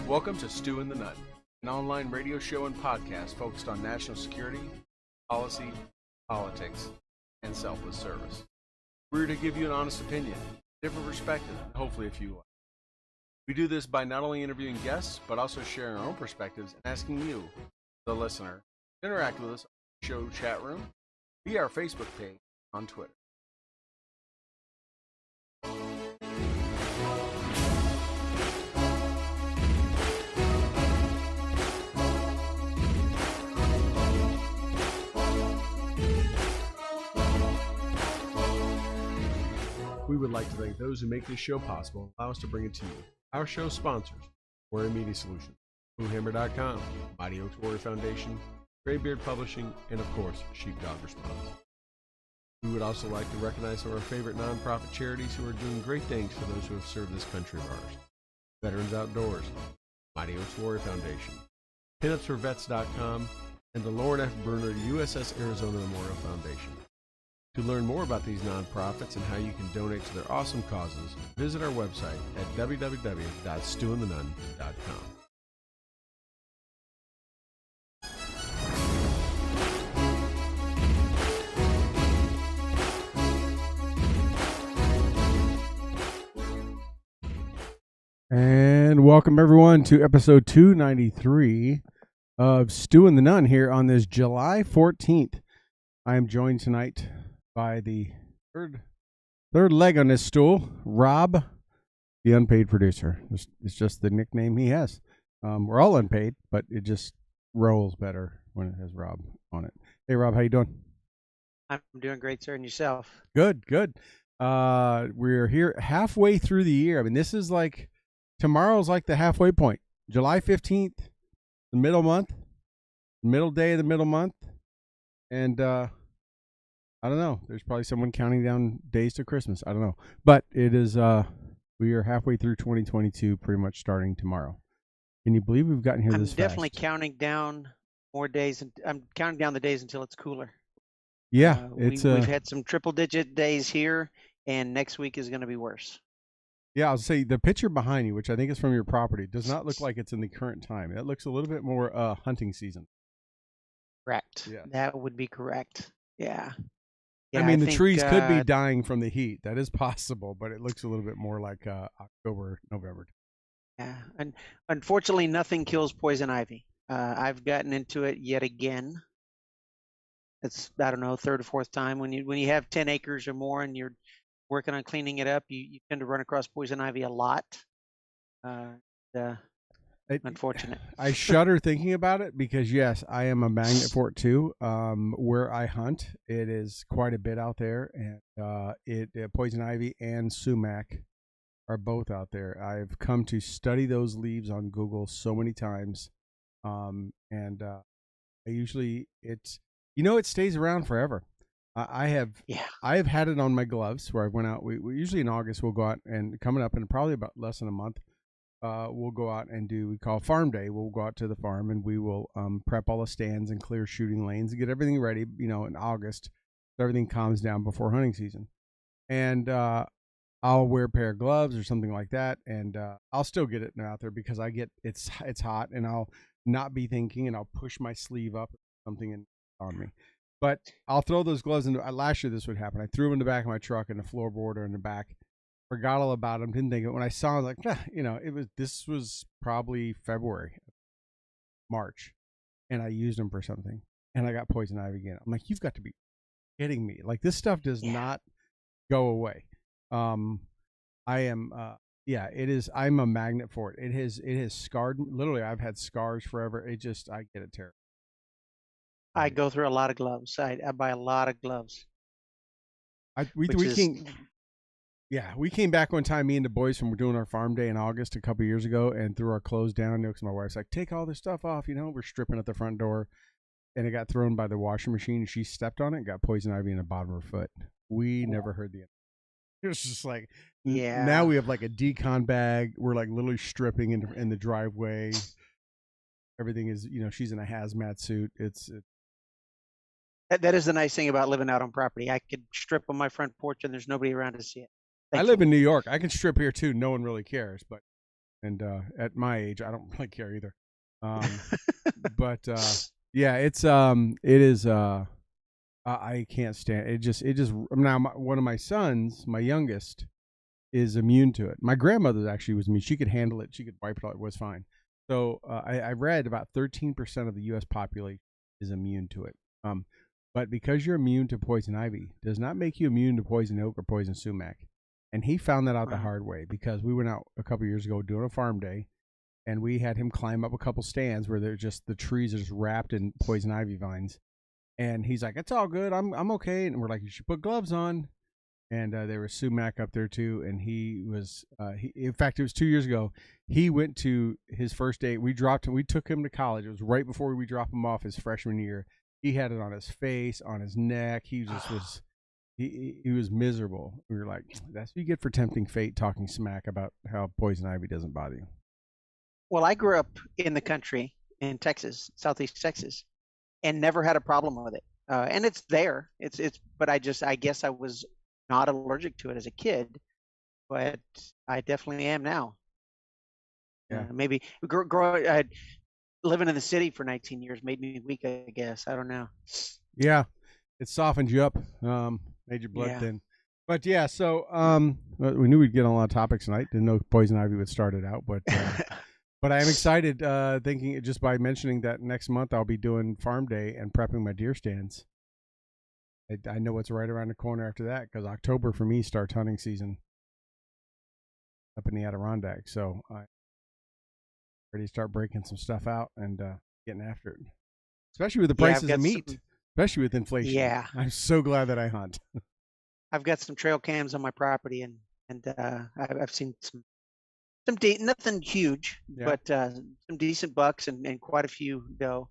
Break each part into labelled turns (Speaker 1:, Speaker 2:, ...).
Speaker 1: Welcome to Stu and the Nunn, an online radio show and podcast focused on national security, policy, politics, and selfless service. We're here to give you an honest opinion, different perspective, and hopefully a few likes. We do this by not only interviewing guests, but also sharing our own perspectives and asking you, the listener, to interact with us on the show chat room, via our Facebook page, on Twitter. We would like to thank those who make this show possible and allow us to bring it to you. Our show sponsors, Warrior Media Solutions, BlueHammer.com, Mighty Oaks Warrior Foundation, Graybeard Publishing, and of course, Sheepdog Response. We would also like to recognize some of our favorite nonprofit charities who are doing great things for those who have served this country of ours. Veterans Outdoors, Mighty Oaks Warrior Foundation, PinUpsForVets.com, and the Lauren F. Bruner USS Arizona Memorial Foundation. To learn more about these nonprofits and how you can donate to their awesome causes, visit our website at www.stewandthenunn.com. And welcome everyone to episode 293 of Stu and the Nunn here on this July 14th. I am joined tonight by the third leg on this stool, Rob The Unpaid Producer. It's just the nickname he has. We're all unpaid, but it just rolls better when it has Rob on it. Hey Rob, how you doing?
Speaker 2: I'm doing great, sir, and yourself?
Speaker 1: Good. We're here halfway through the year. I mean, this is like, tomorrow's like the halfway point. July 15th, the middle month, middle day of the middle month, and I don't know. There's probably someone counting down days to Christmas. I don't know. But it is, we are halfway through 2022, pretty much starting tomorrow. Can you believe we've gotten here this fast?
Speaker 2: I'm definitely counting down more days. I'm counting down the days until it's cooler.
Speaker 1: Yeah.
Speaker 2: We've had some triple-digit days here, and next week is going to be worse.
Speaker 1: Yeah, I'll say the picture behind you, which I think is from your property, does not look like it's in the current time. It looks a little bit more hunting season.
Speaker 2: Correct.
Speaker 1: Yeah.
Speaker 2: That would be correct. Yeah.
Speaker 1: I mean, the trees could be dying from the heat. That is possible, but it looks a little bit more like October, November.
Speaker 2: Yeah, and unfortunately, nothing kills poison ivy. I've gotten into it yet again. It's, I don't know, third or fourth time. When you have 10 acres or more and you're working on cleaning it up, you tend to run across poison ivy a lot. Unfortunate.
Speaker 1: I shudder thinking about it because, yes, I am a magnet for it too. Where I hunt, it is quite a bit out there, and poison ivy and sumac are both out there. I've come to study those leaves on Google so many times, and I usually it stays around forever. I have had it on my gloves where I went out. We usually in August we'll go out, and coming up in probably about less than a month. We'll go out and we call farm day. We'll go out to the farm and we will prep all the stands and clear shooting lanes and get everything ready, in August, so everything calms down before hunting season. And I'll wear a pair of gloves or something like that, and I'll still get it out there because it's hot, and I'll not be thinking, and I'll push my sleeve up or something on me. But I'll throw those gloves in. Last year this would happen. I threw them in the back of my truck in the floorboard or in the back. Forgot all about them. Didn't think it. When I saw it, I was like, this was probably February, March, and I used them for something, and I got poison ivy again. I'm like, you've got to be kidding me! Like, this stuff does not go away. I am. It is. I'm a magnet for it. It has scarred. Literally, I've had scars forever. I get it terrible.
Speaker 2: I go through a lot of gloves. I buy a lot of gloves.
Speaker 1: We came back one time, me and the boys, from doing our farm day in August a couple of years ago, and threw our clothes down. Because my wife's like, take all this stuff off. We're stripping at the front door, and it got thrown by the washing machine. She stepped on it and got poison ivy in the bottom of her foot. We never heard the end. It was just like, now we have like a decon bag. We're like literally stripping in the driveway. Everything is, she's in a hazmat suit.
Speaker 2: That is the nice thing about living out on property. I could strip on my front porch and there's nobody around to see it.
Speaker 1: I live in New York. I can strip here too. No one really cares, but and at my age, I don't really care either. But yeah, it is. I can't stand it. It just now. One of my sons, my youngest, is immune to it. My grandmother actually was immune. She could handle it. She could wipe it out. It was fine. So I read about 13% of the U.S. population is immune to it. But because you're immune to poison ivy, does not make you immune to poison oak or poison sumac. And he found that out the hard way because we went out a couple years ago doing a farm day, and we had him climb up a couple stands where they're just the trees are just wrapped in poison ivy vines. And he's like, "It's all good. I'm okay." And we're like, "You should put gloves on." And there was sumac up there too. And he was, in fact, it was 2 years ago. He went to his first day. We dropped him. We took him to college. It was right before we dropped him off his freshman year. He had it on his face, on his neck. He just was. He was miserable. We were like, "That's what you get for tempting fate, talking smack about how poison ivy doesn't bother you."
Speaker 2: Well, I grew up in the country in Texas, Southeast Texas, and never had a problem with it. And it's there. But I guess I was not allergic to it as a kid, but I definitely am now.
Speaker 1: Yeah.
Speaker 2: Maybe living in the city for 19 years made me weak, I guess. I don't know.
Speaker 1: Yeah, it softened you up, made your blood thin. But yeah, so we knew we'd get on a lot of topics tonight. Didn't know poison ivy would start it out, but but I am excited. Thinking just by mentioning that next month I'll be doing farm day and prepping my deer stands. I know what's right around the corner after that because October for me starts hunting season up in the Adirondacks. So I'm ready to start breaking some stuff out and getting after it, especially with the prices of meat, especially with inflation.
Speaker 2: Yeah,
Speaker 1: I'm so glad that I hunt.
Speaker 2: I've got some trail cams on my property, and I've seen some nothing huge, but some decent bucks and quite a few doe.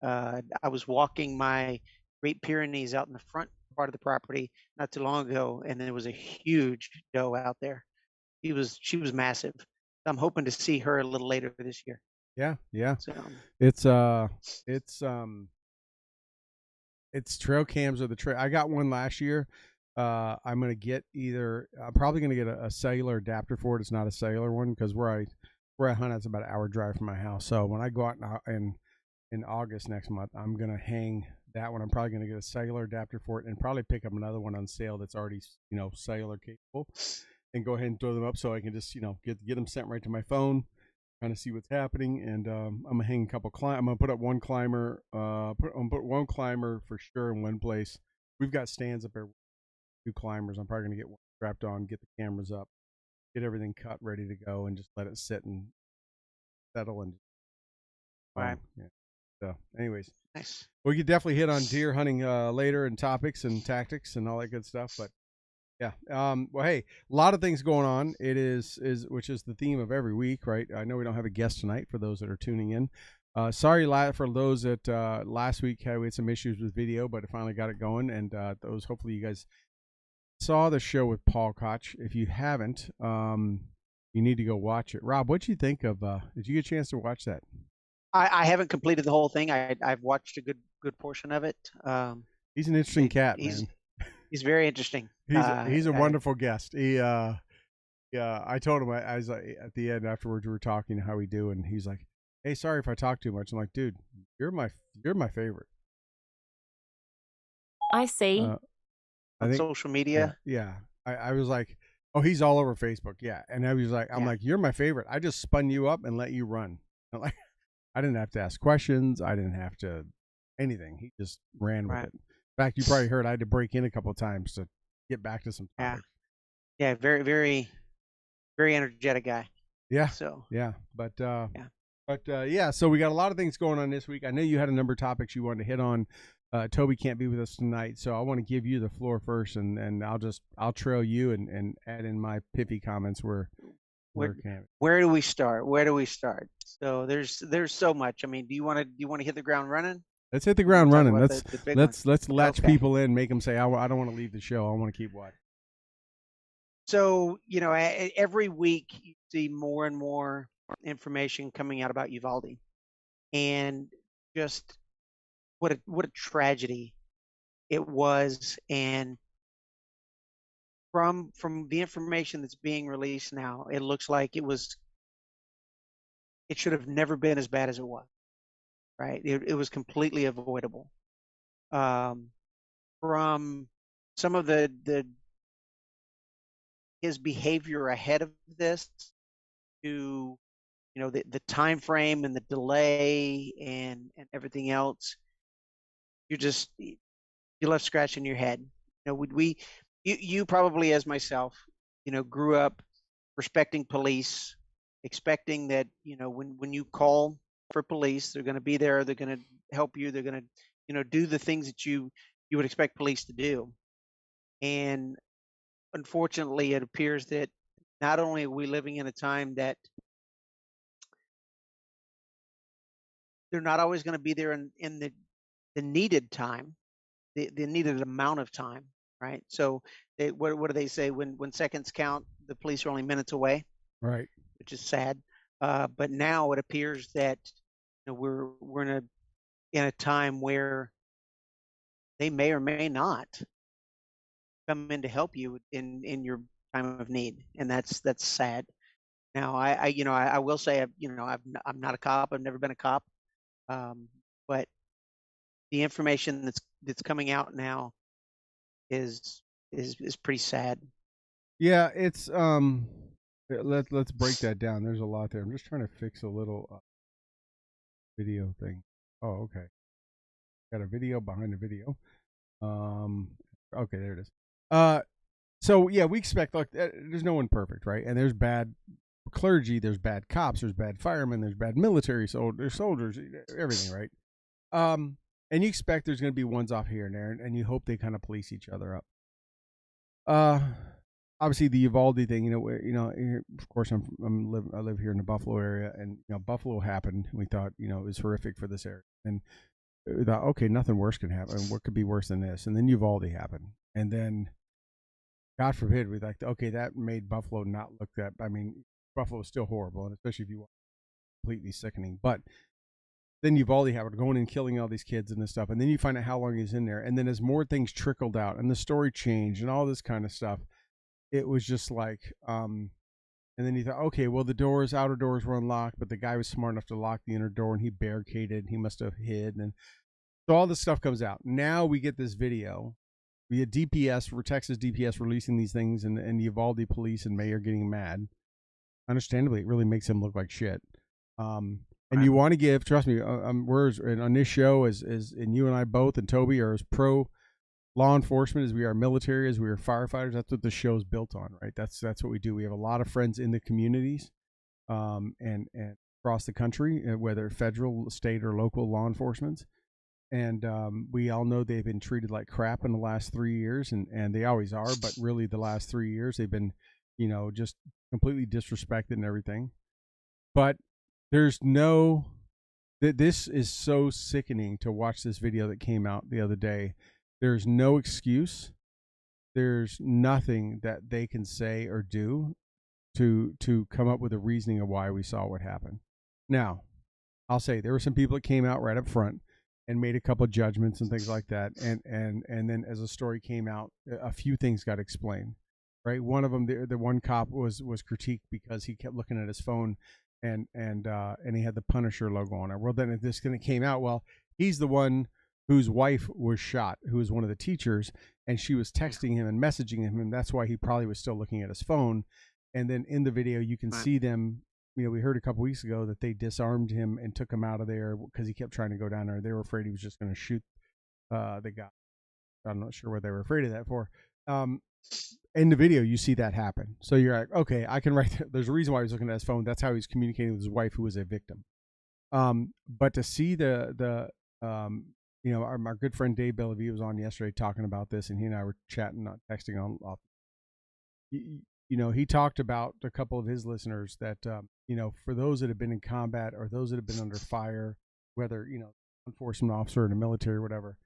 Speaker 2: I was walking my Great Pyrenees out in the front part of the property not too long ago, and there was a huge doe out there. She was massive. I'm hoping to see her a little later this year.
Speaker 1: Yeah, yeah.
Speaker 2: So,
Speaker 1: it's trail cams or the trail. I got one last year. I'm gonna get I'm probably gonna get a cellular adapter for it. It's not a cellular one because where I hunt, it's about an hour drive from my house. So when I go out in August next month, I'm gonna hang that one. I'm probably gonna get a cellular adapter for it and probably pick up another one on sale that's already cellular capable, and go ahead and throw them up so I can just get them sent right to my phone, kind of see what's happening. And I'm gonna hang a couple. I'm gonna put up one climber. I'm gonna put one climber for sure in one place. We've got stands up there. 2 climbers. I'm probably gonna get one strapped on, get the cameras up, get everything cut, ready to go, and just let it sit and settle. And
Speaker 2: right.
Speaker 1: Yeah. So, anyways,
Speaker 2: Nice.
Speaker 1: We could definitely hit on deer hunting later and topics and tactics and all that good stuff. But yeah, well, hey, a lot of things going on. It is which is the theme of every week, right? I know we don't have a guest tonight for those that are tuning in. Sorry for those that last week we had some issues with video, but it finally got it going, and those hopefully you guys saw the show with Paul Koch. If you haven't, you need to go watch it. Rob, what do you think of? Did you get a chance to watch that?
Speaker 2: I haven't completed the whole thing. I've watched a good portion of it.
Speaker 1: He's an interesting cat, man.
Speaker 2: He's very interesting.
Speaker 1: He's a wonderful guest. Yeah, I told him I was like at the end afterwards we were talking how we do, and he's like, "Hey, sorry if I talk too much." I'm like, "Dude, you're my favorite."
Speaker 3: I see.
Speaker 2: On social media.
Speaker 1: Yeah. I was like, "Oh, he's all over Facebook." Yeah, and I was like, "I'm like, you're my favorite. I just spun you up and let you run." I'm like, I didn't have to ask questions. I didn't have to anything. He just ran with it. In fact, you probably heard I had to break in a couple of times to get back to some topics.
Speaker 2: Yeah, very, very, very energetic guy.
Speaker 1: Yeah.
Speaker 2: So
Speaker 1: yeah, but yeah, so we got a lot of things going on this week. I know you had a number of topics you wanted to hit on. Toby can't be with us tonight, so I want to give you the floor first, and I'll trail you and add in my pithy comments where
Speaker 2: do we start? Where do we start? So there's so much. I mean, do you want to hit the ground running?
Speaker 1: Let's hit the ground running. Let's latch people in, make them say, I don't want to leave the show. I want to keep watching.
Speaker 2: So, every week you see more and more information coming out about Uvalde, and just what a tragedy it was. And from the information that's being released now, it looks like it was it should have never been as bad as it was. Right? It was completely avoidable. Um, from some of the his behavior ahead of this to the time frame and the delay and everything else, you're left scratching your head. Would we you probably, as myself, grew up respecting police, expecting that when you call for police, they're going to be there, they're going to help you, they're going to do the things that you would expect police to do. And unfortunately, it appears that not only are we living in a time that they're not always going to be there in the needed time, the needed amount of time, right? So what do they say? When seconds count, the police are only minutes away,
Speaker 1: Right.
Speaker 2: which is sad. But now it appears that we're in a time where they may or may not come in to help you in your time of need, and that's sad. Now, I will say, I'm not a cop. I've never been a cop, but the information that's coming out now is is pretty sad.
Speaker 1: Yeah, it's let's break that down. There's a lot there. I'm just trying to fix a little video thing. Oh, okay. Got a video behind the video. Okay, there it is. So yeah, we expect like there's no one perfect, right? And there's bad clergy, there's bad cops, there's bad firemen, there's bad military soldiers, everything, right? And you expect there's going to be ones off here and there, and you hope they kind of police each other up. Obviously the Uvalde thing, of course I live here in the Buffalo area, and Buffalo happened. We thought it was horrific for this area, and we thought, okay, nothing worse can happen. What could be worse than this? And then Uvalde happened, and then God forbid we like, okay, that made Buffalo not look that. I mean, Buffalo is still horrible, and especially if you want completely sickening. But then Uvalde happened, going and killing all these kids and this stuff, and then you find out how long he's in there, and then as more things trickled out and the story changed and all this kind of stuff, it was just like, and then you thought, okay, well, the outer doors were unlocked, but the guy was smart enough to lock the inner door, and he barricaded, he must have hid, and so all this stuff comes out. Now we get this video. We had DPS, Texas DPS releasing these things, and the Uvalde police and mayor getting mad. Understandably, it really makes him look like shit. And you want to give, trust me, we're on this show, and you and I both, and Toby are as pro law enforcement as we are military, as we are firefighters. That's what the show's built on, right? That's what we do. We have a lot of friends in the communities, and across the country, whether federal, state, or local law enforcement. And we all know they've been treated like crap in the last 3 years, and they always are. But really, the last 3 years, they've been, just completely disrespected and everything. But there's this is so sickening to watch this video that came out the other day. There's no excuse. There's nothing that they can say or do to come up with a reasoning of why we saw what happened. Now, I'll say there were some people that came out right up front and made a couple of judgments and things like that. And then as the story came out, a few things got explained, right? One of them, the one cop was critiqued because he kept looking at his phone and he had the Punisher logo on it. Well, then if this came out, well, he's the one whose wife was shot, who was one of the teachers, and she was texting him and messaging him, and that's why he probably was still looking at his phone. And then in the video, you can see them. We heard a couple weeks ago that they disarmed him and took him out of there because he kept trying to go down there. They were afraid he was just going to shoot the guy. I'm not sure what they were afraid of that for. In the video, you see that happen. So you're like, okay, I can write. There's a reason why he was looking at his phone. That's how he's communicating with his wife, who was a victim. But to see our good friend Dave Bellevue was on yesterday talking about this, and he and I were chatting, not texting on off. He talked about a couple of his listeners that, for those that have been in combat or those that have been under fire, whether, enforcement officer in the military or whatever,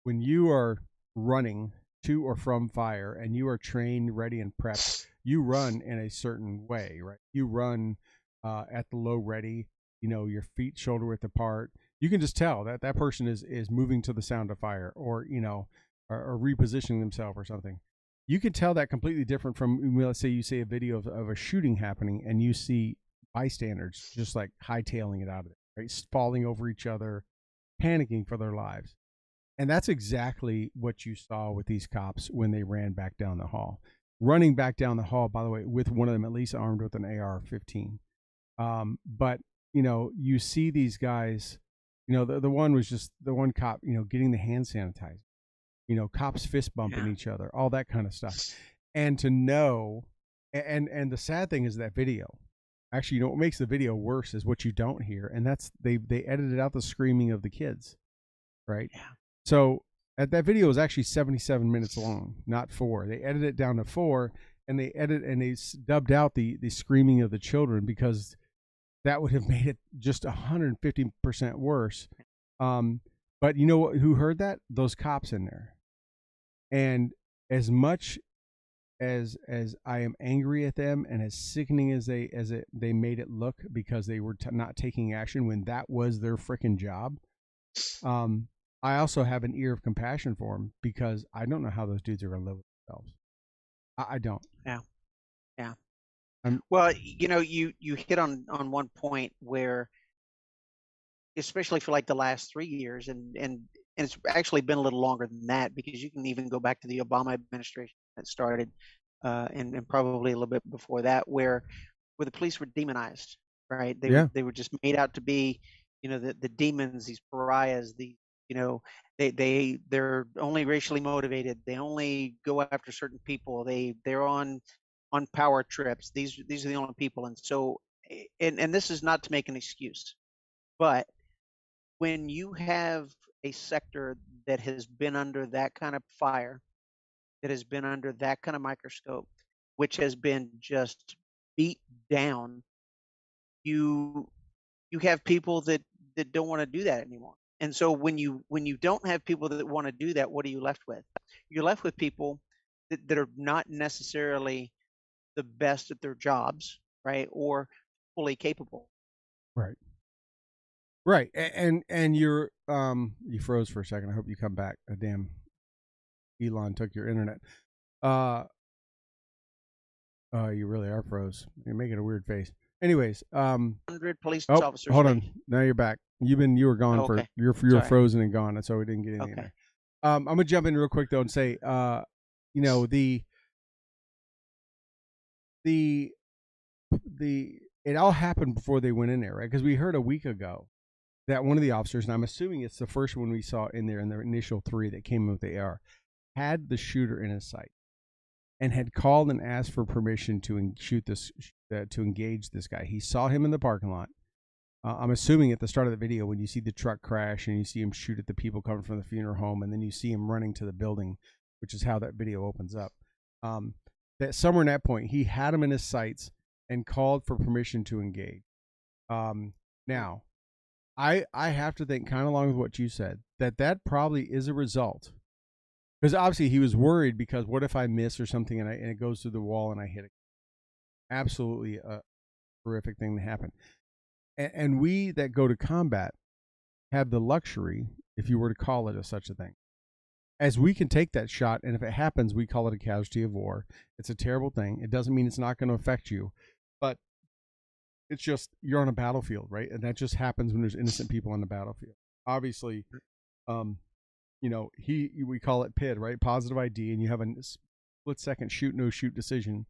Speaker 1: when you are running to or from fire and you are trained, ready, and prepped, you run in a certain way, right? You run at the low ready, your feet shoulder width apart. You can just tell that person is moving to the sound of fire or repositioning themselves or something. You can tell that completely different from, let's say you see a video of a shooting happening and you see bystanders just like hightailing it out of there, right? Falling over each other, panicking for their lives. And that's exactly what you saw with these cops when they ran back down the hall. Running back down the hall, by the way, with one of them at least armed with an AR-15. But, you see these guys, the one was just the one cop, getting the hand sanitizer, cops fist bumping each other, all that kind of stuff. And to know, and the sad thing is that video, actually, what makes the video worse is what you don't hear. And that's, they edited out the screaming of the kids, right?
Speaker 2: Yeah.
Speaker 1: So that video is actually 77 minutes long, not 4. They edited it down to 4, and they dubbed out the screaming of the children because that would have made it just 150% worse. But you know who heard that? Those cops in there. And as much as I am angry at them, and as sickening as they made it look because they were not taking action when that was their freaking job. I also have an ear of compassion for them because I don't know how those dudes are going to live with themselves. I don't.
Speaker 2: Yeah. Well, you hit on one point where, especially for like the last 3 years, and it's actually been a little longer than that, because you can even go back to the Obama administration that started, and probably a little bit before that, where the police were demonized, right? They were just made out to be, the demons, these pariahs, they're only racially motivated. They only go after certain people. They're on power trips. These are the only people. And so, and this is not to make an excuse, but when you have a sector that has been under that kind of fire, that has been under that kind of microscope, which has been just beat down, you have people that don't want to do that anymore. And so when you don't have people that want to do that, what are you left with? You're left with people that are not necessarily the best at their jobs, right? Or fully capable.
Speaker 1: Right. And you're you froze for a second. I hope you come back. Damn, Elon took your internet. You really are froze. You're making a weird face. Anyways,
Speaker 2: 100 police officers.
Speaker 1: Hold on. Now you're back. You were gone for you're frozen and gone, and so we didn't get anything there. I'm gonna jump in real quick though and say, it all happened before they went in there, right? Because we heard a week ago that one of the officers, and I'm assuming it's the first one we saw in there in the initial 3 that came in with the AR, had the shooter in his sight and had called and asked for permission to shoot this, to engage this guy. He saw him in the parking lot. I'm assuming at the start of the video when you see the truck crash and you see him shoot at the people coming from the funeral home, and then you see him running to the building, which is how that video opens up. That somewhere in that point, he had him in his sights and called for permission to engage. Now, I have to think, kind of along with what you said, that probably is a result. Because obviously he was worried because what if I miss or something and it goes through the wall and I hit it? Absolutely a horrific thing to happen. And we that go to combat have the luxury, if you were to call it such a thing, as we can take that shot, and if it happens, we call it a casualty of war. It's a terrible thing. It doesn't mean it's not going to affect you, but it's just you're on a battlefield, right? And that just happens when there's innocent people on the battlefield. Obviously, we call it PID, right? Positive ID, and you have a split second shoot no shoot decision.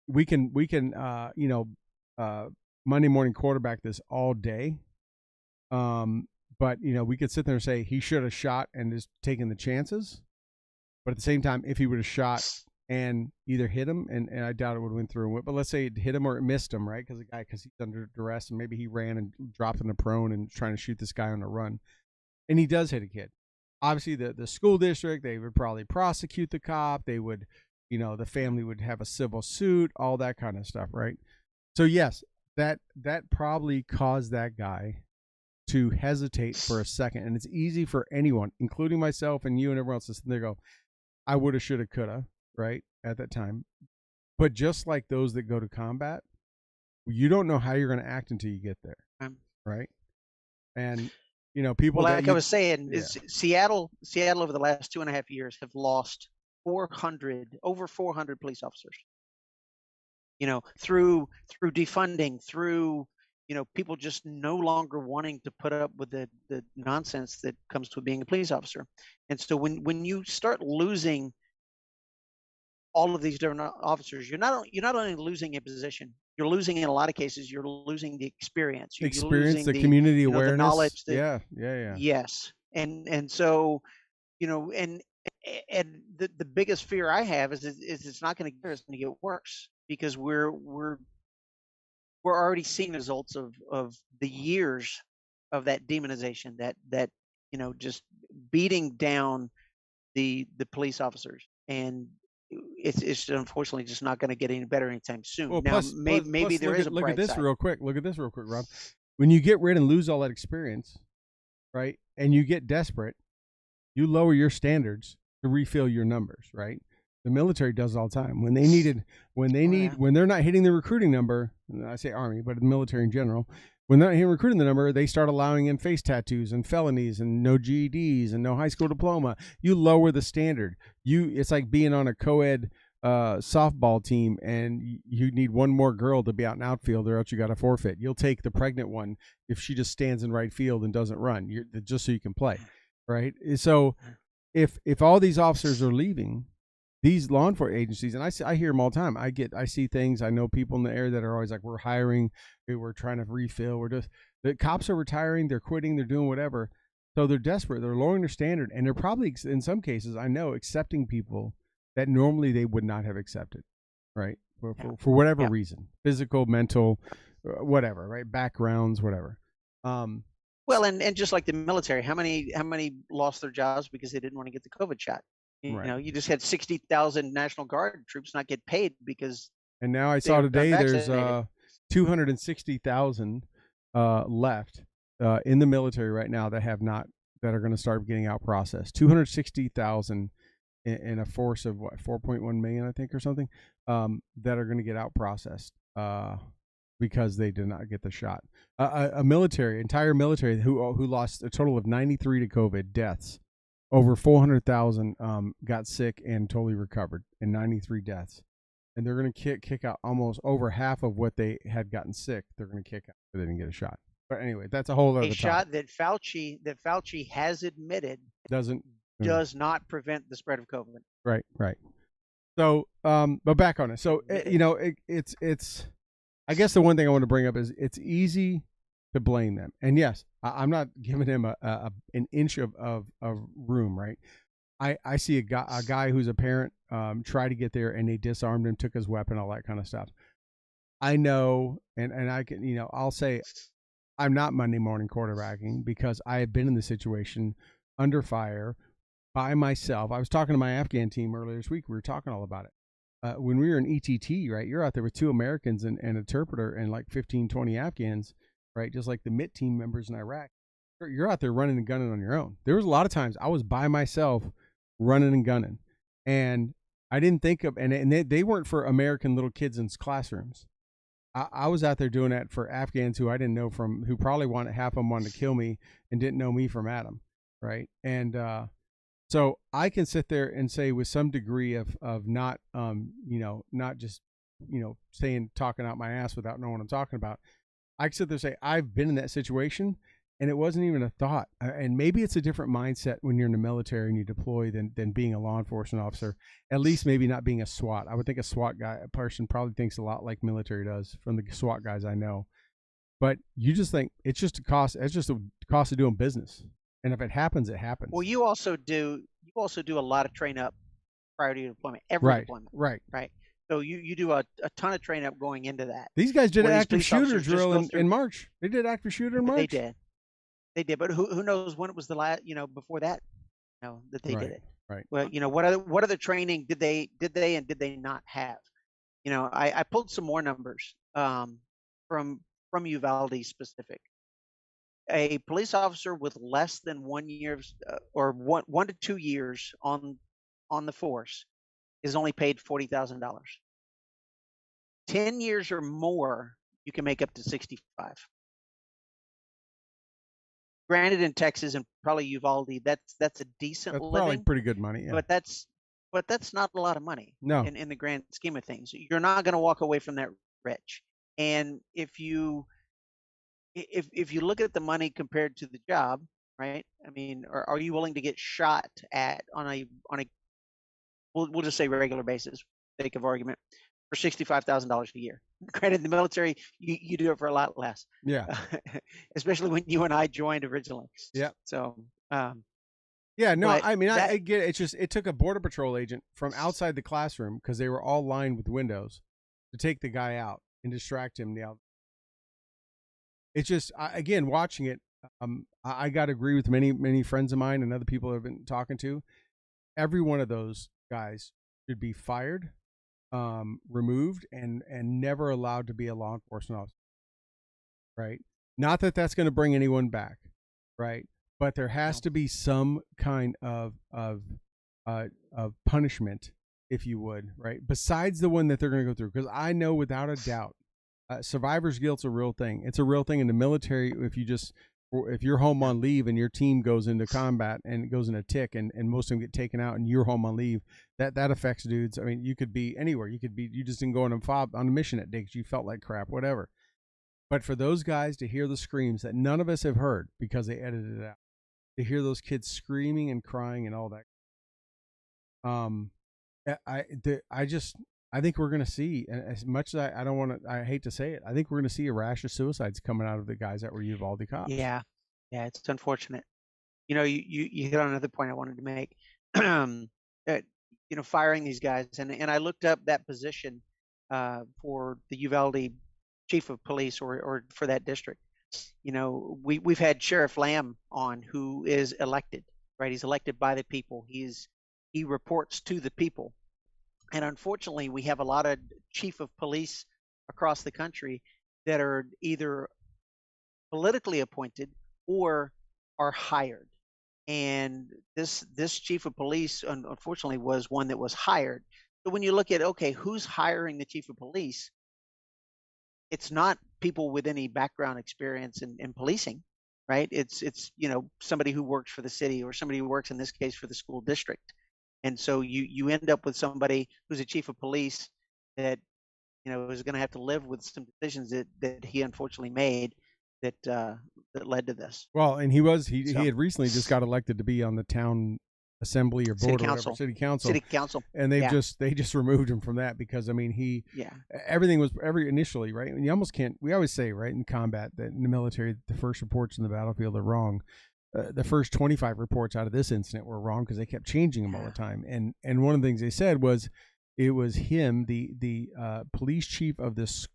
Speaker 1: We can Monday morning quarterback this all day. But we could sit there and say he should have shot and just taken the chances. But at the same time, if he would have shot and either hit him, and I doubt it would have went through, but let's say it hit him or it missed him, right? Because he's under duress, and maybe he ran and dropped in a prone and trying to shoot this guy on the run, and he does hit a kid. Obviously, the school district, they would probably prosecute the cop. They would, the family would have a civil suit, all that kind of stuff, right? So yes, that probably caused that guy to hesitate for a second. And it's easy for anyone, including myself and you and everyone else, to sit there and go, I woulda, shoulda, coulda, right, at that time. But just like those that go to combat, you don't know how you're going to act until you get there, right? And people.
Speaker 2: Well, like I was saying, is Seattle over the last 2.5 years have lost over 400 police officers. through defunding, through people just no longer wanting to put up with the nonsense that comes with being a police officer. And so when you start losing all of these different officers, you're not only losing a position, you're losing, in a lot of cases, you're losing the experience. You're
Speaker 1: Experience,
Speaker 2: losing
Speaker 1: the community
Speaker 2: the
Speaker 1: awareness.
Speaker 2: knowledge that
Speaker 1: Yeah, yeah, yeah.
Speaker 2: yes. And so and the biggest fear I have is it's not going to get, it's going to get worse, because we're already seeing results of the years of that demonization, that just beating down the police officers. And it's unfortunately just not going to get any better anytime soon.
Speaker 1: Well,
Speaker 2: Now maybe
Speaker 1: plus
Speaker 2: there is a
Speaker 1: look at
Speaker 2: bright
Speaker 1: this
Speaker 2: side.
Speaker 1: real quick. Look at this real quick, Rob. When you get rid and lose all that experience, right, and you get desperate, you lower your standards to refill your numbers, right? The military does it all the time. When they're not hitting the recruiting number, I say Army, but the military in general, when they're not hitting recruiting the number, they start allowing in face tattoos and felonies and no GEDs and no high school diploma. You lower the standard. It's like being on a co-ed softball team, and you need one more girl to be out in outfield, or else you got to forfeit. You'll take the pregnant one if she just stands in right field and doesn't run, just so you can play, right? So if all these officers are leaving these law enforcement agencies, and I hear them all the time. I see things. I know people in the area that are always like, we're hiring, we're trying to refill. The cops are retiring, they're quitting, they're doing whatever. So they're desperate. They're lowering their standard, and they're probably, in some cases, I know, accepting people that normally they would not have accepted, right? For whatever reason, physical, mental, whatever, right? Backgrounds, whatever.
Speaker 2: Well, and just like the military, how many lost their jobs because they didn't want to get the COVID shot? You just had 60,000 National Guard troops not get paid because.
Speaker 1: And now I saw today there's 260,000 left in the military right now that are going to start getting out processed. 260,000 in a force of 4.1 million, I think, or something, that are going to get out processed because they did not get the shot. Entire military who lost a total of 93 to COVID deaths. Over 400,000 got sick and totally recovered, and 93 deaths. And they're going to kick out almost over half of what they had gotten sick. They're going to kick out, but they didn't get a shot. But anyway, that's a whole other topic.
Speaker 2: Shot that Fauci has admitted does not prevent the spread of COVID.
Speaker 1: Right. So, but back on it. So, it's. I guess the one thing I want to bring up is it's easy to blame them. And yes, I'm not giving him an inch of room, right? I see a guy who's a parent try to get there, and they disarmed him, took his weapon, all that kind of stuff. I know, and I can, I'll say I'm not Monday morning quarterbacking, because I have been in the situation under fire by myself. I was talking to my Afghan team earlier this week. We were talking all about it. When we were in ETT, right, you're out there with 2 Americans and an interpreter and like 15, 20 Afghans, right? Just like the MIT team members in Iraq. You're out there running and gunning on your own. There was a lot of times I was by myself running and gunning. And I didn't think of, and they weren't for American little kids in classrooms. I was out there doing that for Afghans who I didn't know from, who probably half of them wanted to kill me and didn't know me from Adam, right? And so I can sit there and say with some degree of not, not just, talking out my ass without knowing what I'm talking about. I can sit there and say, I've been in that situation, and it wasn't even a thought. And maybe it's a different mindset when you're in the military and you deploy than being a law enforcement officer, at least maybe not being a SWAT. I would think a person probably thinks a lot like military does from the SWAT guys I know. But you just think it's just a cost of doing business. And if it happens, it happens.
Speaker 2: Well, you also do a lot of train up prior to deployment. Every deployment. Right. So you do a ton of train up going into that.
Speaker 1: These guys did an active shooter drill in March. They did active shooter in March.
Speaker 2: They did. But who knows when it was the last, before that, that they did it.
Speaker 1: Right.
Speaker 2: Well, what other training did they and did they not have? I pulled some more numbers from Uvalde specific. A police officer with less than 1 year or 1 to 2 years on the force is only paid $40,000. 10 years or more, you can make up to 65. Granted, in Texas and probably Uvalde, that's a decent living.
Speaker 1: Probably pretty good money, yeah.
Speaker 2: But that's but that's not a lot of money
Speaker 1: No.
Speaker 2: in the grand scheme of things. You're not going to walk away from that rich. And if you look at the money compared to the job, right? I mean, are you willing to get shot at on a we'll just say regular basis, for sake of argument, for $65,000 a year? Granted, in the military, you do it for a lot less,
Speaker 1: Yeah.
Speaker 2: especially when you and I joined originally.
Speaker 1: Yeah.
Speaker 2: So,
Speaker 1: Yeah, no,
Speaker 2: but
Speaker 1: I mean, I
Speaker 2: that
Speaker 1: get it. It's just it took a border patrol agent from outside the classroom because they were all lined with windows to take the guy out and distract him. Now, it's just again watching it. I got to agree with many friends of mine and other people I've been talking to. Every one of those guys should be fired, removed, and never allowed to be a law enforcement officer. Right? Not that that's going to bring anyone back, right? But there has to be some kind of punishment, if you would, right? Besides the one that they're going to go through, because I know without a doubt, survivor's guilt's a real thing. It's a real thing in the military. If you're home on leave and your team goes into combat and it goes in a tick and most of them get taken out and you're home on leave, that affects dudes. I mean, you could be anywhere. You just didn't go on a mission that day because you felt like crap, whatever. But for those guys to hear the screams that none of us have heard because they edited it out, to hear those kids screaming and crying and all that, I think we're going to see, as much as I don't want to, I hate to say it, I think we're going to see a rash of suicides coming out of the guys that were Uvalde cops.
Speaker 2: yeah, it's unfortunate. You hit on another point I wanted to make. Firing these guys, and I looked up that position for the Uvalde chief of police or for that district. We've had Sheriff Lamb on, who is elected, right? He's elected by the people. He reports to the people. And unfortunately, we have a lot of chief of police across the country that are either politically appointed or are hired. And this chief of police, unfortunately, was one that was hired. So when you look at, okay, who's hiring the chief of police, it's not people with any background experience in policing, right? It's somebody who works for the city or somebody who works, in this case, for the school district. And so you end up with somebody who's a chief of police that is going to have to live with some decisions that he unfortunately made that led to this.
Speaker 1: Well, and he had recently just got elected to be on the town assembly or board or whatever, city council, and they just removed him from that because I mean everything was initially, right, and you almost can't. We always say, right, in combat, that in the military the first reports in the battlefield are wrong. The first 25 reports out of this incident were wrong because they kept changing them all the time. And one of the things they said was it was him, the police chief of this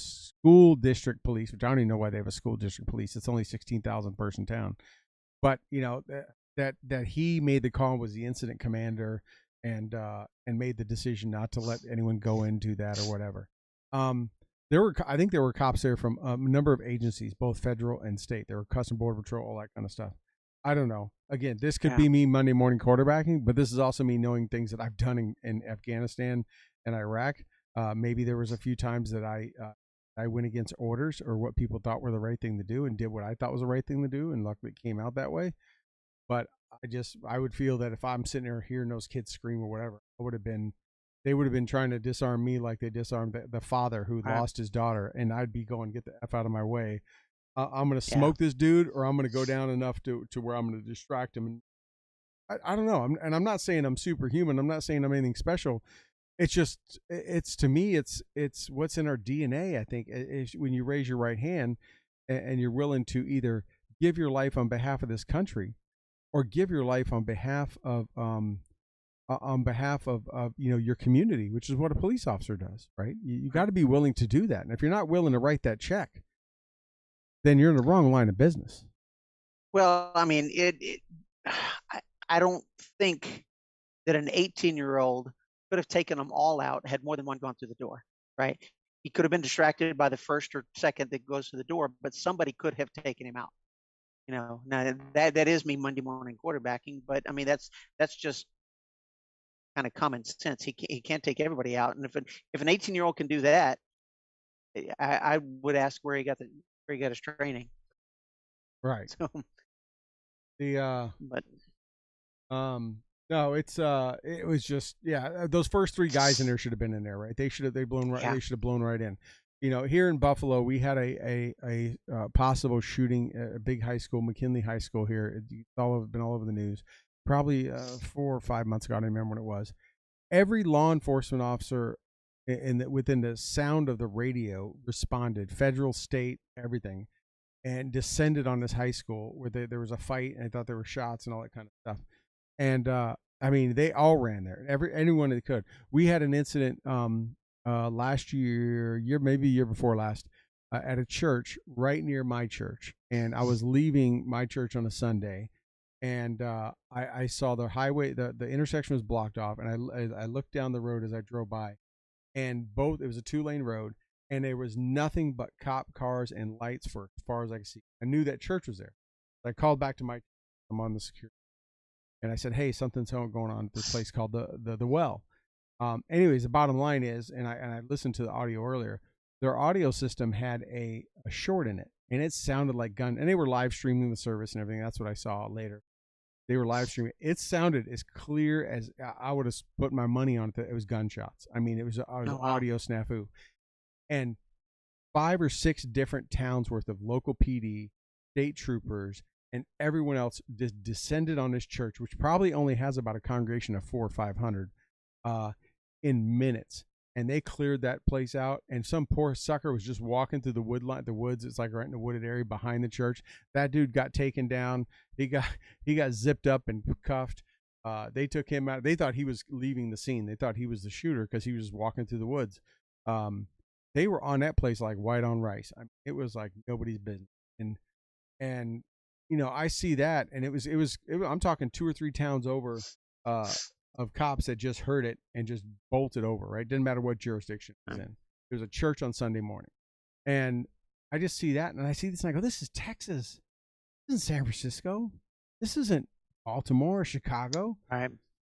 Speaker 1: school district police, which I don't even know why they have a school district police. It's only 16,000 person town, but that he made the call, was the incident commander, and made the decision not to let anyone go into that or whatever. I think there were cops there from a number of agencies, both federal and state. There were Custom Border Patrol, all that kind of stuff. I don't know. Again, this could be me Monday morning quarterbacking, but this is also me knowing things that I've done in Afghanistan and Iraq. Maybe there was a few times that I went against orders or what people thought were the right thing to do and did what I thought was the right thing to do, and luckily it came out that way. But I would feel that if I'm sitting there hearing those kids scream or whatever, they would have been trying to disarm me like they disarmed the father who lost his daughter, and I'd be going, get the F out of my way. I'm going to smoke this dude, or I'm going to go down enough to where I'm going to distract him. And I don't know. I'm not saying I'm superhuman. I'm not saying I'm anything special. It's just, to me, it's what's in our DNA. I think when you raise your right hand and you're willing to either give your life on behalf of this country or give your life on behalf of your community, which is what a police officer does, right? You got to be willing to do that. And if you're not willing to write that check, then you're in the wrong line of business.
Speaker 2: Well, I mean, I don't think that an 18-year-old could have taken them all out had more than one gone through the door, right? He could have been distracted by the first or second that goes through the door, but somebody could have taken him out. Now that is me Monday morning quarterbacking, but I mean that's just kind of common sense. He can't take everybody out, and if an 18-year-old can do that, I would ask where he got his training.
Speaker 1: Right.
Speaker 2: So,
Speaker 1: No, it was just those first three guys in there should have been in there, right? They should have
Speaker 2: Yeah.
Speaker 1: they should have blown right in. You know, here in Buffalo, we had a possible shooting at a big high school, McKinley High School here. It's been all over the news. Probably 4 or 5 months ago. I don't remember when it was. Every law enforcement officer within the sound of the radio responded, federal, state, everything, and descended on this high school where there was a fight and I thought there were shots and all that kind of stuff. And I mean, they all ran there. Anyone that could. We had an incident last maybe year before last, at a church right near my church, and I was leaving my church on a Sunday, and I saw the highway, the intersection was blocked off, and I looked down the road as I drove by, and it was a 2-lane road, and there was nothing but cop cars and lights for as far as I could see. I knew that church was there. I called back to I'm on the security, and I said, "Hey, something's going on at this place called the Well." Anyways, the bottom line is, and I listened to the audio earlier. Their audio system had a short in it, and it sounded like gun. And they were live streaming the service and everything. That's what I saw later. They were live streaming. It sounded as clear as I would have put my money on it. That it was gunshots. I mean, it was
Speaker 2: Oh, wow.
Speaker 1: audio snafu, and 5 or 6 different towns worth of local PD, state troopers, and everyone else just descended on this church, which probably only has about a congregation of 400 or 500, in minutes. And they cleared that place out. And some poor sucker was just walking through the woods. It's like right in the wooded area behind the church. That dude got taken down. He got zipped up and cuffed. They took him out. They thought he was leaving the scene. They thought he was the shooter because he was just walking through the woods. They were on that place like white on rice. I mean, it was like nobody's business. And you know, I see that, and it was I'm talking 2 or 3 towns over, of cops that just heard it and just bolted over. Right, didn't matter what jurisdiction it was in. There's a church on Sunday morning, and I just see that, and I see this, and I go, "This is Texas. This isn't San Francisco. This isn't Baltimore or Chicago.
Speaker 2: Right.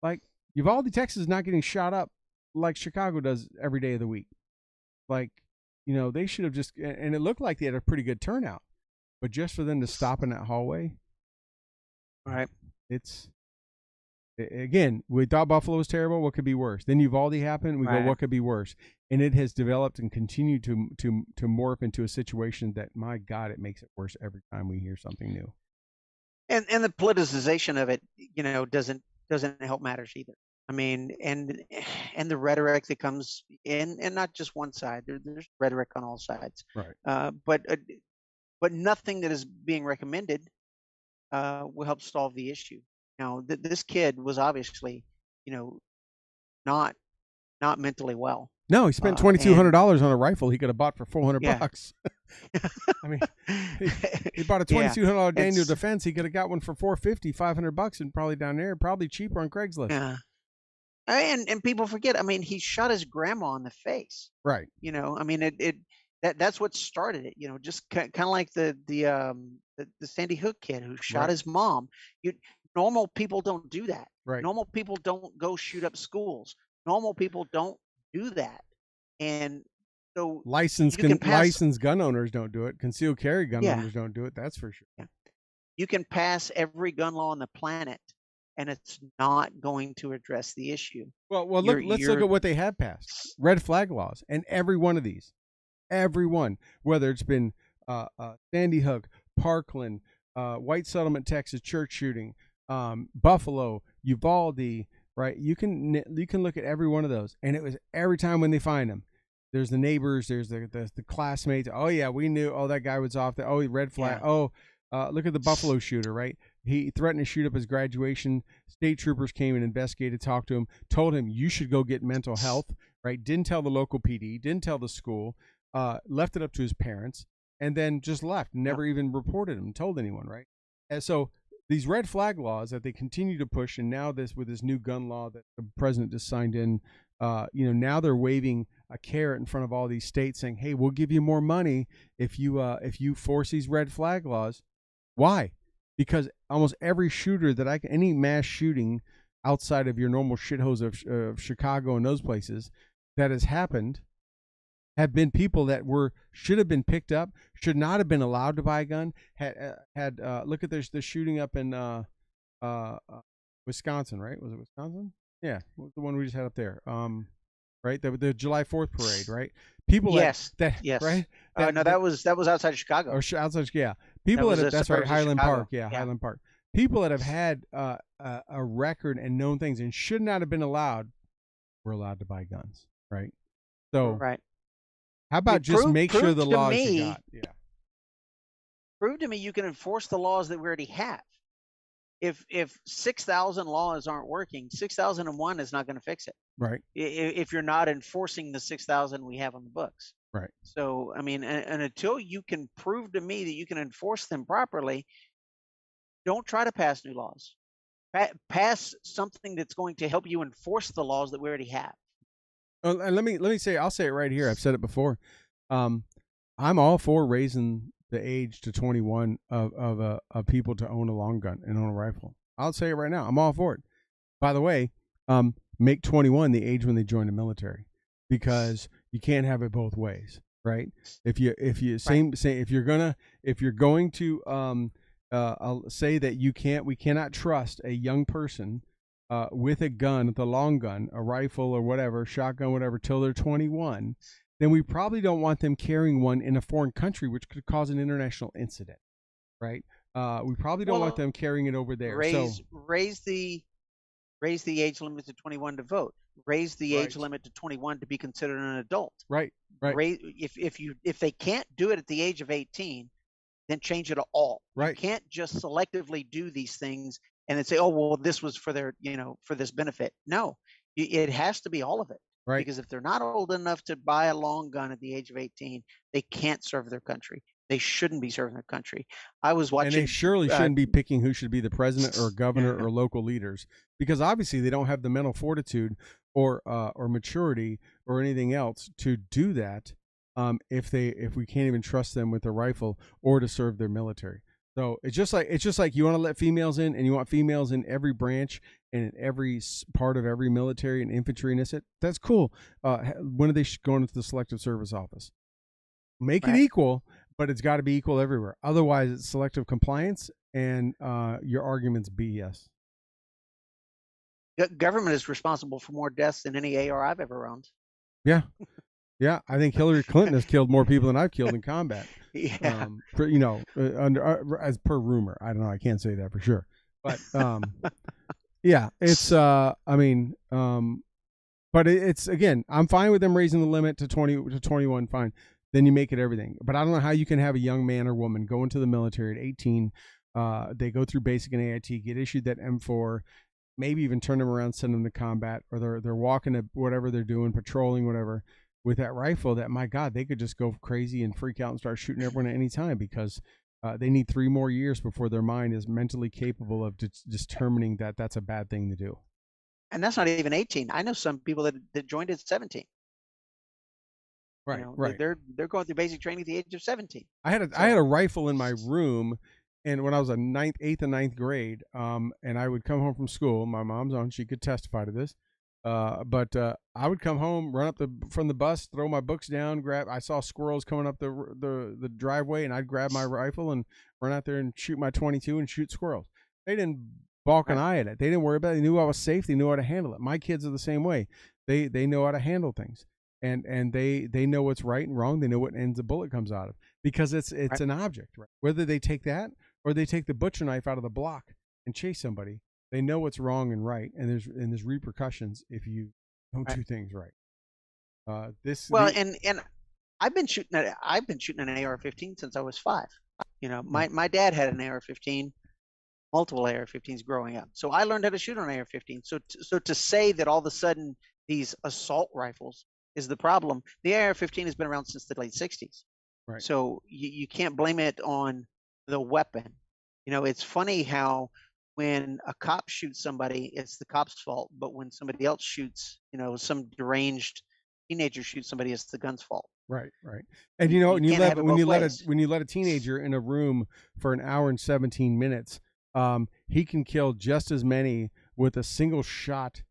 Speaker 1: Like Uvalde, Texas, is not getting shot up like Chicago does every day of the week. Like, you know, they should have just, and it looked like they had a pretty good turnout, but just for them to stop in that hallway,
Speaker 2: Right.
Speaker 1: it's, again, we thought Buffalo was terrible. What could be worse? Then Uvalde happened. We go, what could be worse? And it has developed and continued to morph into a situation that, my God, it makes it worse every time we hear something new.
Speaker 2: And the politicization of it, you know, doesn't help matters either. I mean, and the rhetoric that comes in, and not just one side. There's rhetoric on all sides.
Speaker 1: Right.
Speaker 2: But nothing that is being recommended will help solve the issue. Now, this kid was obviously, you know, not mentally well.
Speaker 1: No, he spent $2,200 on a rifle he could have bought for $400. I mean, he bought a $2,200 Daniel Defense. He could have got one for $450, $500, and probably down there, probably cheaper on Craigslist.
Speaker 2: Yeah. And people forget. I mean, he shot his grandma in the face.
Speaker 1: Right.
Speaker 2: You know, I mean, that's what started it. You know, just kind of like the Sandy Hook kid who shot his mom. Normal people don't do that.
Speaker 1: Right.
Speaker 2: Normal people don't go shoot up schools. Normal people don't do that. And so
Speaker 1: licensed gun owners don't do it. Concealed carry gun owners don't do it. That's for sure.
Speaker 2: Yeah. You can pass every gun law on the planet, and it's not going to address the issue.
Speaker 1: Well, let's look at what they have passed. Red flag laws, and every one of these, whether it's been Sandy Hook, Parkland, White Settlement, Texas church shooting, Buffalo, Uvalde, right? You can look at every one of those, and it was every time when they find them. There's the neighbors, there's the classmates. Oh yeah, we knew. Oh, that guy was off there. Oh, red flag. Yeah. Oh, look at the Buffalo shooter, right? He threatened to shoot up his graduation. State troopers came and investigated, talked to him, told him you should go get mental health, right? Didn't tell the local PD, didn't tell the school, left it up to his parents, and then just left, never even reported him, told anyone, right? And so these red flag laws that they continue to push, and now with this new gun law that the president just signed in, now they're waving a carrot in front of all these states saying, hey, we'll give you more money if you force these red flag laws. Why? Because almost every shooter any mass shooting outside of your normal shitholes of Chicago and those places that has happened have been people that should have been picked up, should not have been allowed to buy a gun. Look at the shooting up in was Wisconsin, right? Was it Wisconsin? Yeah, the one we just had up there. Right, the July 4th parade, right? People
Speaker 2: Yes,
Speaker 1: that
Speaker 2: yes.
Speaker 1: right that,
Speaker 2: No,
Speaker 1: that
Speaker 2: that was outside Chicago.
Speaker 1: or outside, yeah.
Speaker 2: That
Speaker 1: People that
Speaker 2: was
Speaker 1: have,
Speaker 2: the
Speaker 1: that's right,
Speaker 2: suburbs of
Speaker 1: Highland Park,
Speaker 2: Chicago.
Speaker 1: yeah,
Speaker 2: Yeah,
Speaker 1: Highland Park. People that have had a record and known things and should not have been allowed were allowed to buy guns, right? So
Speaker 2: right.
Speaker 1: how
Speaker 2: I mean,
Speaker 1: about just make sure the
Speaker 2: prove to
Speaker 1: laws you
Speaker 2: me,
Speaker 1: got, yeah,
Speaker 2: prove to me you can enforce the laws that we already have. If 6,000 laws aren't working, 6,001 is not going to fix it.
Speaker 1: right,
Speaker 2: If you're not enforcing the 6,000 we have on the books.
Speaker 1: right.
Speaker 2: So, I mean, and until you can prove to me that you can enforce them properly, don't try to pass new laws. Pass something that's going to help you enforce the laws that we already have.
Speaker 1: And let me say, I'll say it right here. I've said it before. I'm all for raising the age to 21 of people to own a long gun and own a rifle. I'll say it right now. I'm all for it. By the way, make 21 the age when they join the military, because you can't have it both ways, right? If you
Speaker 2: Right.
Speaker 1: if you're going to say that we cannot trust a young person with a gun, with a long gun, a rifle or whatever, shotgun, whatever, till they're 21, then we probably don't want them carrying one in a foreign country, which could cause an international incident, right? We probably don't want
Speaker 2: Well,
Speaker 1: them carrying it over there. So
Speaker 2: raise the age limit to 21 to vote. Raise the age
Speaker 1: right,
Speaker 2: limit to 21 to be considered an adult.
Speaker 1: right, right,
Speaker 2: If they can't do it at the age of 18, then change it all. You
Speaker 1: right,
Speaker 2: can't just selectively do these things and then say, oh, well, this was for their, for this benefit. No, it has to be all of it.
Speaker 1: right.
Speaker 2: Because if they're not old enough to buy a long gun at the age of 18, they can't serve their country. They shouldn't be serving their country. I was
Speaker 1: And they
Speaker 2: watching.
Speaker 1: surely shouldn't be picking who should be the president or governor
Speaker 2: No,
Speaker 1: or local leaders, because obviously they don't have the mental fortitude or maturity or anything else to do that. If we can't even trust them with a rifle or to serve their military. So it's just like you want to let females in, and you want females in every branch and in every part of every military and infantry and this. That's cool. When are they going into the selective service office? Make it
Speaker 2: right.
Speaker 1: equal, but it's got to be equal everywhere. Otherwise, it's selective compliance, and your argument's BS.
Speaker 2: Government is responsible for more deaths than any AR I've ever owned.
Speaker 1: Yeah, yeah. I think Hillary Clinton has killed more people than I've killed in combat.
Speaker 2: Yeah.
Speaker 1: As per rumor. I don't know. I can't say that for sure, but yeah, it's. But it's again. I'm fine with them raising the limit to 21. Fine. Then you make it everything. But I don't know how you can have a young man or woman go into the military at 18. They go through basic and AIT, get issued that M4, maybe even turn them around, send them to combat, or they're walking to whatever they're doing, patrolling, whatever, with that rifle. That, my God, they could just go crazy and freak out and start shooting everyone at any time, because they need 3 more years before their mind is mentally capable of determining that that's a bad thing to do.
Speaker 2: And that's not even 18. I know some people that joined at 17.
Speaker 1: Right, right.
Speaker 2: They're going through basic training at the age of 17.
Speaker 1: I had a rifle in my room, and when I was a 8th and 9th grade, and I would come home from school. My mom's on; she could testify to this. But I would come home, run up from the bus, throw my books down, I saw squirrels coming up the driveway, and I'd grab my rifle and run out there and shoot my 22 and shoot squirrels. They didn't balk an eye at it. They didn't worry about it. They knew I was safe. They knew how to handle it. My kids are the same way. They know how to handle things. And they know what's right and wrong. They know what ends a bullet comes out of, because it's
Speaker 2: Right.
Speaker 1: an object, right? Whether they take that or they take the butcher knife out of the block and chase somebody, they know what's wrong and right, and there's repercussions if you don't do things right.
Speaker 2: And I've been shooting an AR-15 since I was 5. My dad had an AR-15, multiple AR-15s growing up, so I learned how to shoot an AR-15. So to say that all of a sudden these assault rifles is the problem, the AR-15 has been around since the late 60s.
Speaker 1: Right.
Speaker 2: So you can't blame it on the weapon. It's funny how when a cop shoots somebody, it's the cop's fault, but when somebody else shoots, some deranged teenager shoots somebody, it's the gun's fault.
Speaker 1: Right, right. And
Speaker 2: You
Speaker 1: when you
Speaker 2: can't have it both ways.
Speaker 1: when you let a teenager in a room for an hour and 17 minutes, he can kill just as many with a single shot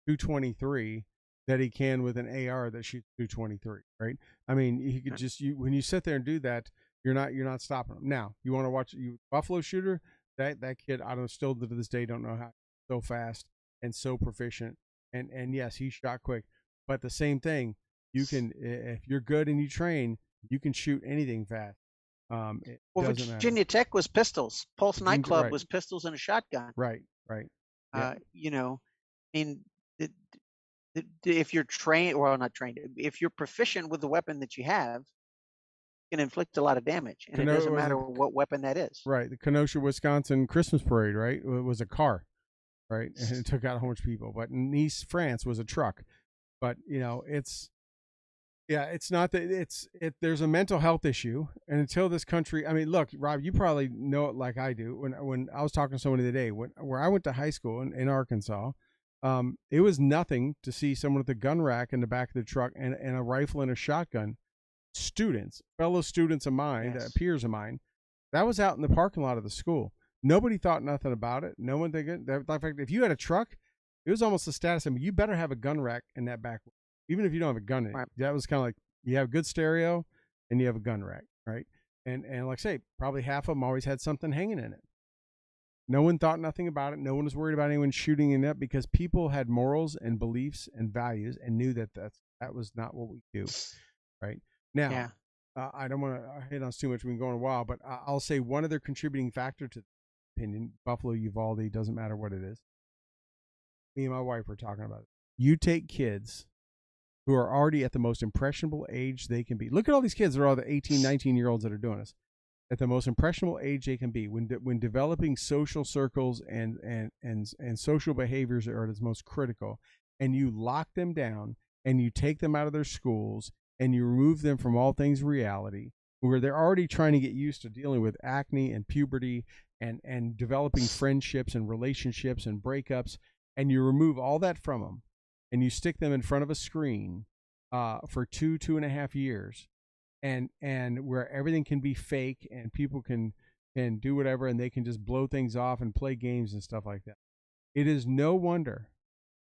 Speaker 1: 223 that he can with an AR that shoots 223, right? I mean, he could just when you sit there and do that, you're not stopping him. Now, you want to watch Buffalo Shooter? That kid, I don't still to this day don't know how so fast and so proficient. And yes, he shot quick, but the same thing, you can, if you're good and you train, you can shoot anything fast. It
Speaker 2: Well,
Speaker 1: doesn't matter.
Speaker 2: Virginia Tech was pistols. Pulse nightclub
Speaker 1: Right,
Speaker 2: was pistols and a shotgun.
Speaker 1: right, right. Yeah.
Speaker 2: You know, I mean, if you're trained, well, not trained, if you're proficient with the weapon that you have, you can inflict a lot of damage, and it doesn't matter what weapon that is.
Speaker 1: Right. The Kenosha, Wisconsin Christmas parade, right? It was a car, right? And it took out a whole bunch of people. But Nice, France was a truck. But, it's not that there's a mental health issue. And until this country, I mean, look, Rob, you probably know it like I do. When I was talking to somebody today, where I went to high school in Arkansas, it was nothing to see someone with a gun rack in the back of the truck and a rifle and a shotgun. Students, fellow students of mine,
Speaker 2: Yes.
Speaker 1: peers of mine, that was out in the parking lot of the school. Nobody thought nothing about it. No one thinking. In fact, if you had a truck, it was almost the status of, you better have a gun rack in that back, even if you don't have a gun in it.
Speaker 2: Right.
Speaker 1: That was kind of like, you have good stereo and you have a gun rack, right? And like I say, probably half of them always had something hanging in it. No one thought nothing about it. No one was worried about anyone shooting in it, because people had morals and beliefs and values and knew that that was not what we do, right? Now,
Speaker 2: Yeah.
Speaker 1: I don't want to hit on this too much. We can go in a while, but I'll say one other contributing factor to the opinion, Buffalo, Uvalde, doesn't matter what it is. Me and my wife were talking about it. You take kids who are already at the most impressionable age they can be. Look at all these kids that are all the 18, 19-year-olds that are doing this. At the most impressionable age they can be, when developing social circles and social behaviors are at its most critical, and you lock them down and you take them out of their schools and you remove them from all things reality, where they're already trying to get used to dealing with acne and puberty and developing friendships and relationships and breakups, and you remove all that from them and you stick them in front of a screen for 2.5 years, and where everything can be fake and people can do whatever, and they can just blow things off and play games and stuff like that. It is no wonder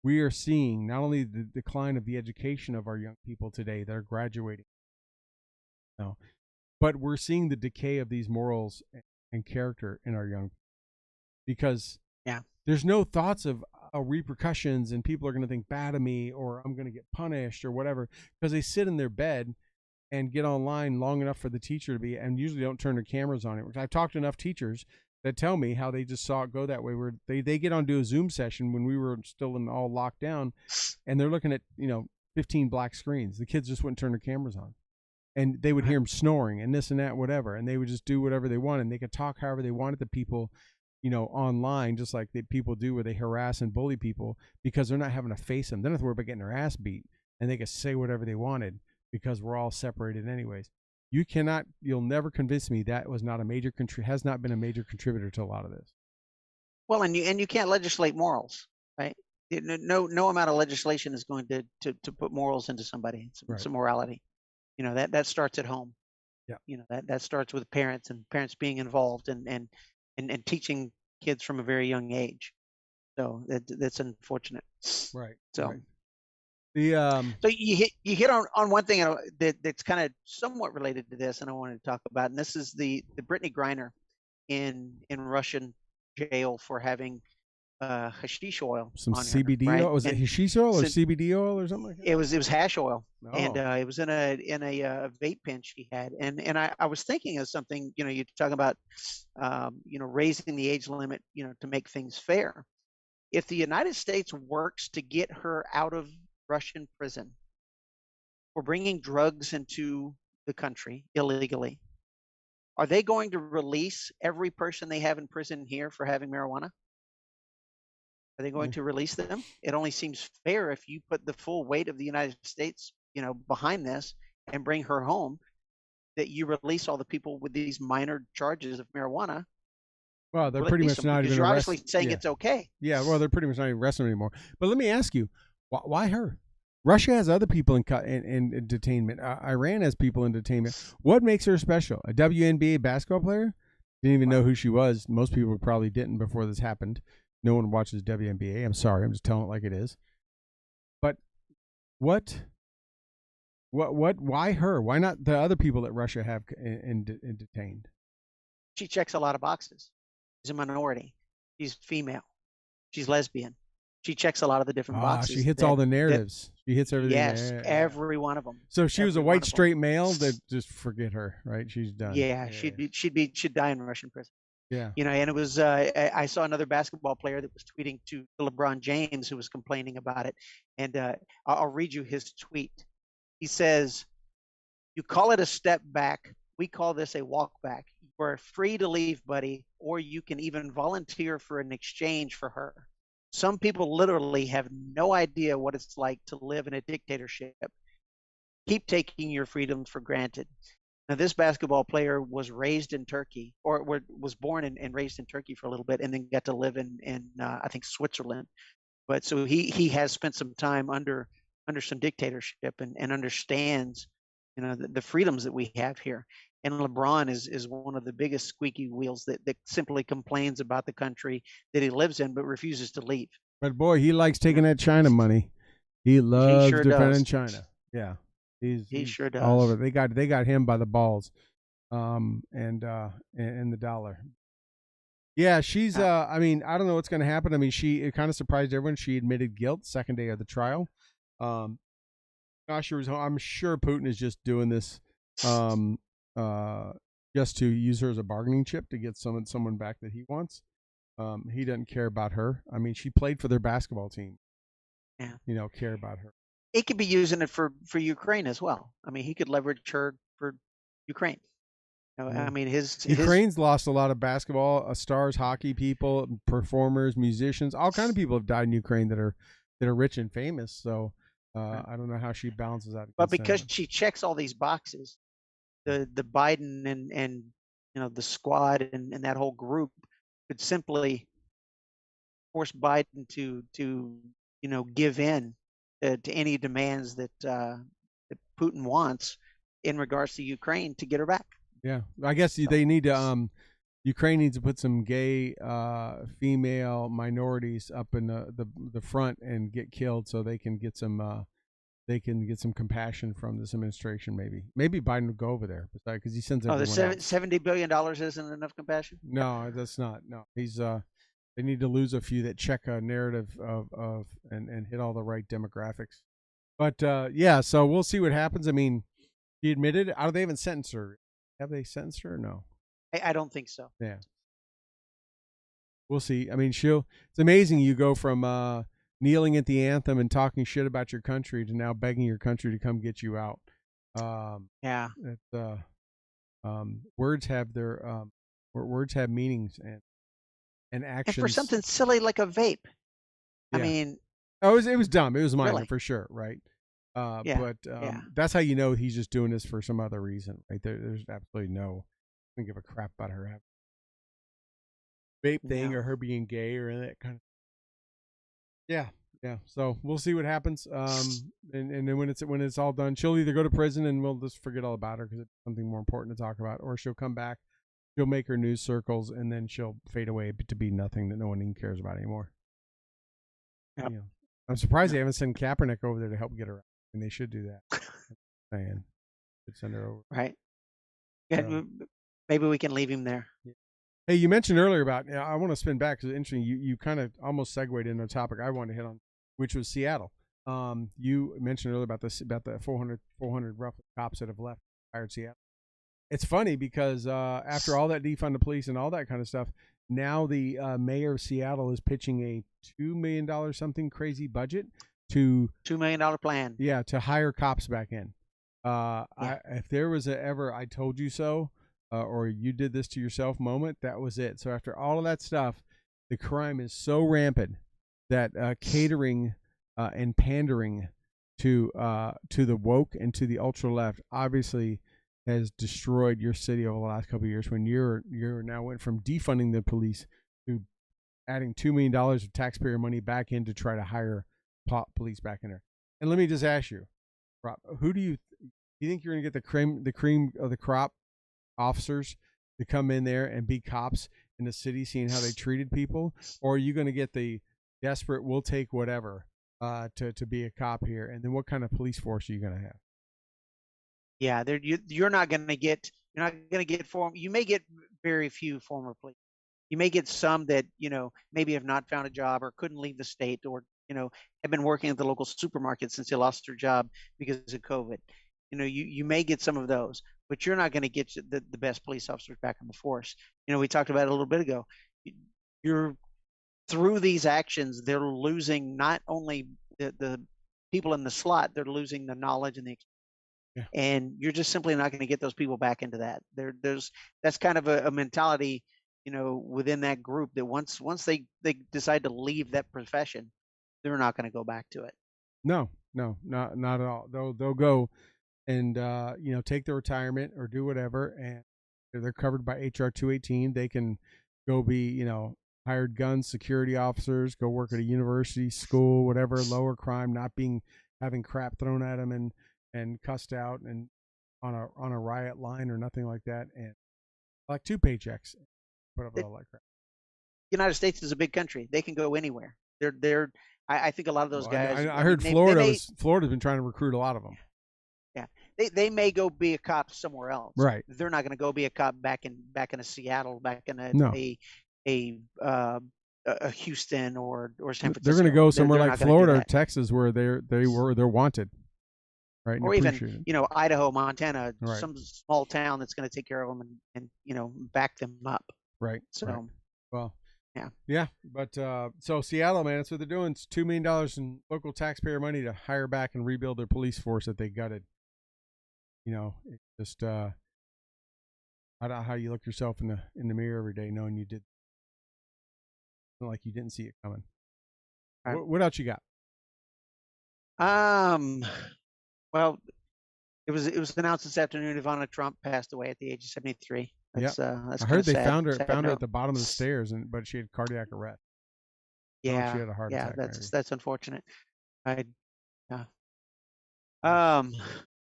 Speaker 1: we are seeing not only the decline of the education of our young people today that are graduating, but we're seeing the decay of these morals and character in our young people, because there's no thoughts of repercussions, and people are going to think bad of me, or I'm going to get punished or whatever, because they sit in their bed and get online long enough for the teacher to be, and usually don't turn their cameras on it. I've talked to enough teachers that tell me how they just saw it go that way, where they get on to a Zoom session when we were still in all locked down, and they're looking at 15 black screens. The kids just wouldn't turn their cameras on, and they would hear them snoring and this and that, whatever, and they would just do whatever they wanted, and they could talk however they wanted to people, online, just like people do, where they harass and bully people, because they're not having to face them. They're not worried about getting their ass beat, and they could say whatever they wanted, because we're all separated anyways. You'll never convince me that was not has not been a major contributor to a lot of this. Well,
Speaker 2: and you can't legislate morals, right? No amount of legislation is going to put morals into somebody, some morality. That starts at home.
Speaker 1: Yeah.
Speaker 2: That starts with parents, and parents being involved and teaching kids from a very young age. So that's unfortunate.
Speaker 1: Right.
Speaker 2: So.
Speaker 1: Right.
Speaker 2: So you hit on one thing that's kind of somewhat related to this, and I wanted to talk about, and this is the Brittany Griner in Russian jail for having hashish oil,
Speaker 1: some
Speaker 2: on
Speaker 1: CBD
Speaker 2: her, right?
Speaker 1: oil. Was it hashish oil or CBD oil or something like that?
Speaker 2: It was hash oil,
Speaker 1: and
Speaker 2: it was in a vape pen she had, and I was thinking of something. You're talking about raising the age limit, to make things fair. If the United States works to get her out of Russian prison for bringing drugs into the country illegally, are they going to release every person they have in prison here for having marijuana? Are they going to release them? It only seems fair, if you put the full weight of the United States, behind this and bring her home, that you release all the people with these minor charges of marijuana.
Speaker 1: Well, they're pretty much not even
Speaker 2: you're obviously saying it's okay.
Speaker 1: Yeah, well, they're pretty much not even arresting anymore. But let me ask you, why her? Russia has other people in detainment. Iran has people in detainment. What makes her special? A WNBA basketball player? Didn't even know who she was. Most people probably didn't before this happened. No one watches WNBA. I'm sorry. I'm just telling it like it is. But why her? Why not the other people that Russia have in detained?
Speaker 2: She checks a lot of boxes. She's a minority. She's female. she's lesbian. She checks a lot of the different
Speaker 1: She
Speaker 2: boxes
Speaker 1: hits all
Speaker 2: that
Speaker 1: the narratives. She hits everything
Speaker 2: yes,
Speaker 1: there. Yeah.
Speaker 2: every one of them.
Speaker 1: So if she was a
Speaker 2: Every one
Speaker 1: white
Speaker 2: of them.
Speaker 1: straight male, that just forget her, right? She's done.
Speaker 2: Yeah, she'd die in Russian prison.
Speaker 1: Yeah.
Speaker 2: And it was I saw another basketball player that was tweeting to LeBron James who was complaining about it, and I'll read you his tweet. He says, "You call it a step back. We call this a walk back. You are free to leave, buddy, or you can even volunteer for an exchange for her. Some people literally have no idea what it's like to live in a dictatorship. Keep taking your freedoms for granted." Now, this basketball player was raised in Turkey, or was born and raised in Turkey for a little bit, and then got to live in I think Switzerland. But so he has spent some time under some dictatorship and understands, the freedoms that we have here. And LeBron is one of the biggest squeaky wheels that simply complains about the country that he lives in, but refuses to leave.
Speaker 1: But boy, he likes taking that China money. He loves
Speaker 2: sure
Speaker 1: defending
Speaker 2: does.
Speaker 1: China. Yeah.
Speaker 2: He sure does.
Speaker 1: All over. They got him by the balls. And the dollar. Yeah, she's I mean, I don't know what's going to happen. I mean, it kind of surprised everyone. She admitted guilt second day of the trial. I'm sure Putin is just doing this just to use her as a bargaining chip to get someone back that he wants. He doesn't care about her. I mean, she played for their basketball team.
Speaker 2: Yeah.
Speaker 1: Care about her.
Speaker 2: He could be using it for Ukraine as well. I mean, he could leverage her for Ukraine. I mean,
Speaker 1: Ukraine's lost a lot of basketball stars, hockey people, performers, musicians. All kind of people have died in Ukraine that are rich and famous. So I don't know how she balances that.
Speaker 2: But because she checks all these boxes, the Biden and the squad and that whole group could simply force Biden to give in to any demands that Putin wants in regards to Ukraine to get her back.
Speaker 1: Yeah, I guess they need to. Ukraine needs to put some gay female minorities up in the front and get killed, so they can get some compassion from this administration. Maybe Biden would go over there because he sends everyone.
Speaker 2: The $70 billion isn't enough compassion.
Speaker 1: No, that's not. No, he's they need to lose a few that check a narrative of and hit all the right demographics. But yeah, so we'll see what happens. I mean, he admitted. They haven't sentenced her. Have they sentenced her or no?
Speaker 2: I don't think so.
Speaker 1: Yeah. We'll see. I mean, it's amazing you go from kneeling at the anthem and talking shit about your country to now begging your country to come get you out.
Speaker 2: Yeah.
Speaker 1: Words have their words have meanings and actions.
Speaker 2: And for something silly like a vape.
Speaker 1: Yeah.
Speaker 2: I mean,
Speaker 1: it was dumb. It was minor
Speaker 2: really?
Speaker 1: For sure, right?
Speaker 2: Yeah.
Speaker 1: But that's how you know he's just doing this for some other reason, right? There's absolutely no, I don't give a crap about her vape thing or her being gay or that kind of. Yeah. So we'll see what happens. And then when it's all done, she'll either go to prison and we'll just forget all about her because it's something more important to talk about, or she'll come back, she'll make her news circles, and then she'll fade away to be nothing that no one even cares about anymore.
Speaker 2: Yep.
Speaker 1: I'm surprised they haven't sent Kaepernick over there to help get her out. And they should do that. Man, send her over.
Speaker 2: Right. Yeah, maybe we can leave him there.
Speaker 1: Hey, you mentioned earlier about. I want to spin back because it's interesting. You kind of almost segued into a topic I wanted to hit on, which was Seattle. You mentioned earlier about the 400 roughly cops that have left hired Seattle. It's funny because after all that defund the police and all that kind of stuff, now the mayor of Seattle is pitching a $2 million something crazy budget to
Speaker 2: $2 million plan.
Speaker 1: Yeah, to hire cops back in. If there was ever I told you so, or you did this to yourself moment, that was it. So after all of that stuff, the crime is so rampant that catering and pandering to the woke and to the ultra left obviously has destroyed your city over the last couple of years. When you're now went from defunding the police to adding $2 million of taxpayer money back in to try to hire police back in there. And let me just ask you, Rob, who do you think you're going to get the cream of the crop officers to come in there and be cops in the city, seeing how they treated people, or are you going to get the desperate, we'll take whatever to be a cop here? And then what kind of police force are you going to have?
Speaker 2: Yeah, you're not going to get you may get very few former police. You may get some that, maybe have not found a job or couldn't leave the state, or, have been working at the local supermarket since they lost their job because of COVID. You may get some of those, but you're not going to get the best police officers back on the force. We talked about it a little bit ago. You're through these actions, they're losing not only the people in the slot, they're losing the knowledge and the,
Speaker 1: Yeah.
Speaker 2: and you're just simply not going to get those people back into that. That's kind of a mentality, within that group, that once they decide to leave that profession, they're not going to go back to it.
Speaker 1: No, not at all. They'll go and take their retirement or do whatever, and they're covered by HR 218. They can go be hired guns, security officers, go work at a university, school, whatever, lower crime, not having crap thrown at them and cussed out and on a riot line or nothing like that, and like 2 paychecks, put up with all that crap.
Speaker 2: United States is a big country. They can go anywhere. I think a lot of those guys.
Speaker 1: I heard Florida's been trying to recruit a lot of them.
Speaker 2: Yeah, they may go be a cop somewhere else.
Speaker 1: Right.
Speaker 2: They're not going to go be a cop back in a Seattle, back in a Houston or San Francisco.
Speaker 1: They're going to go somewhere like Florida or Texas, where they're wanted. Right.
Speaker 2: Or even Idaho, Montana,
Speaker 1: right.
Speaker 2: Some small town that's going to take care of them and back them up.
Speaker 1: Right.
Speaker 2: So,
Speaker 1: right. Well.
Speaker 2: Yeah.
Speaker 1: But so Seattle, man, that's what they're doing. It's $2 million in local taxpayer money to hire back and rebuild their police force that they gutted. It's just how you look yourself in the mirror every day, knowing you did, like you didn't see it coming. Right. What else you got?
Speaker 2: Well, it was announced this afternoon Ivana Trump passed away at the age of 73. That's I
Speaker 1: heard they
Speaker 2: sad,
Speaker 1: found her at the bottom of the stairs, but she had cardiac arrest.
Speaker 2: Yeah,
Speaker 1: she had a heart attack.
Speaker 2: Yeah, that's unfortunate.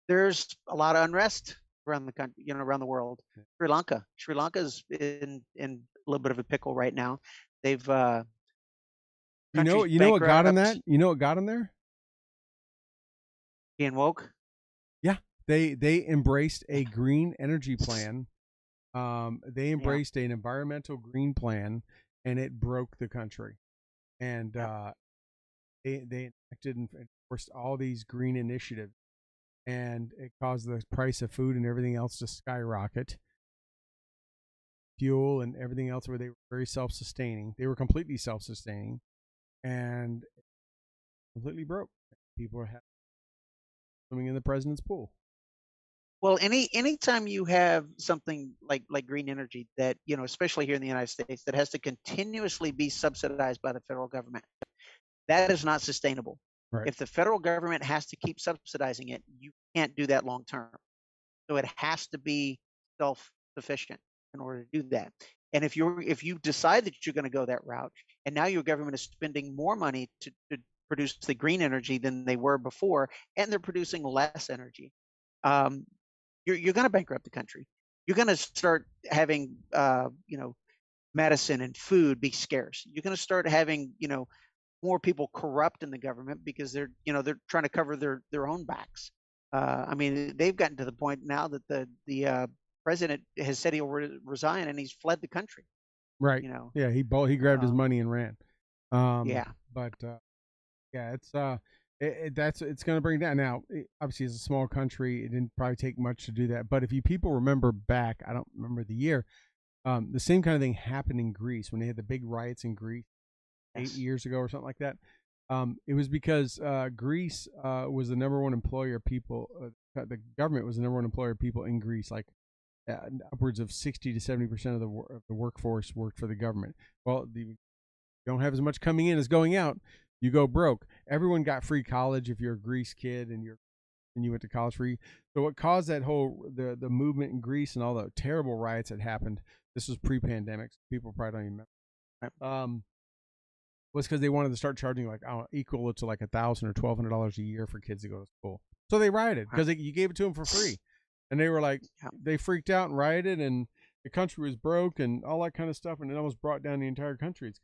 Speaker 2: There's a lot of unrest around the country, around the world. Sri Lanka's in a little bit of a pickle right now. They've
Speaker 1: you know what got them that? You know what got them there?
Speaker 2: Being woke.
Speaker 1: Yeah, they embraced a green energy plan. They embraced an environmental green plan, and it broke the country. And they enacted and enforced all these green initiatives, and it caused the price of food and everything else to skyrocket. Fuel and everything else, where they were very self-sustaining. They were completely self-sustaining, and completely broke. People are swimming in the president's pool.
Speaker 2: Well, anytime you have something like green energy that, especially here in the United States, that has to continuously be subsidized by the federal government, that is not sustainable.
Speaker 1: Right.
Speaker 2: If the federal government has to keep subsidizing it, you can't do that long term. So it has to be self-sufficient in order to do that. And if you decide that you're going to go that route, and now your government is spending more money to produce the green energy than they were before, and they're producing less energy, you're going to bankrupt the country. You're going to start having medicine and food be scarce. You're going to start having more people corrupt in the government because they're trying to cover their own backs. I mean, they've gotten to the point now that the president has said he'll resign, and he's fled the country.
Speaker 1: Right. Yeah, he grabbed his money and ran. But it's going to bring down. Now, obviously, it's a small country. It didn't probably take much to do that. But if people remember back, I don't remember the year, the same kind of thing happened in Greece when they had the big riots in Greece 8 years ago or something like that. It was because Greece was the number one employer of people. The government was the number one employer of people in Greece. Like upwards of 60 to 70% of the workforce worked for the government. Well, you don't have as much coming in as going out. You go broke. Everyone got free college if you're a Greece kid and you went to college free. So what caused that whole the movement in Greece and all the terrible riots that happened? This was pre-pandemic. So people probably don't even remember. Was because they wanted to start charging equal to like $1,000 or $1,200 a year for kids to go to school. So they rioted because you gave it to them for free, and they were like they freaked out and rioted, and the country was broke and all that kind of stuff, and it almost brought down the entire country. It's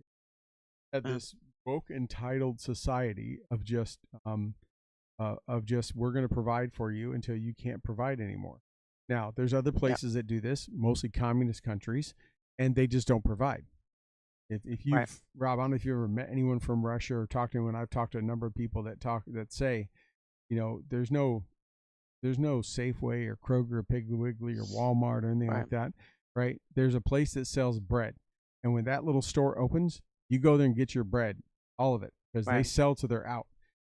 Speaker 1: had this woke, entitled society of just we're going to provide for you until you can't provide anymore. Now, there's other places that do this, mostly communist countries, and they just don't provide. If
Speaker 2: Right.
Speaker 1: you've Rob, I don't know if you've ever met anyone from Russia or talked to anyone. I've talked to a number of people that say, there's no Safeway or Kroger or Piggly Wiggly or Walmart or anything
Speaker 2: Right.
Speaker 1: like that, right? There's a place that sells bread, and when that little store opens, you go there and get your bread, all of it, because they
Speaker 2: Right.
Speaker 1: sell till they're out.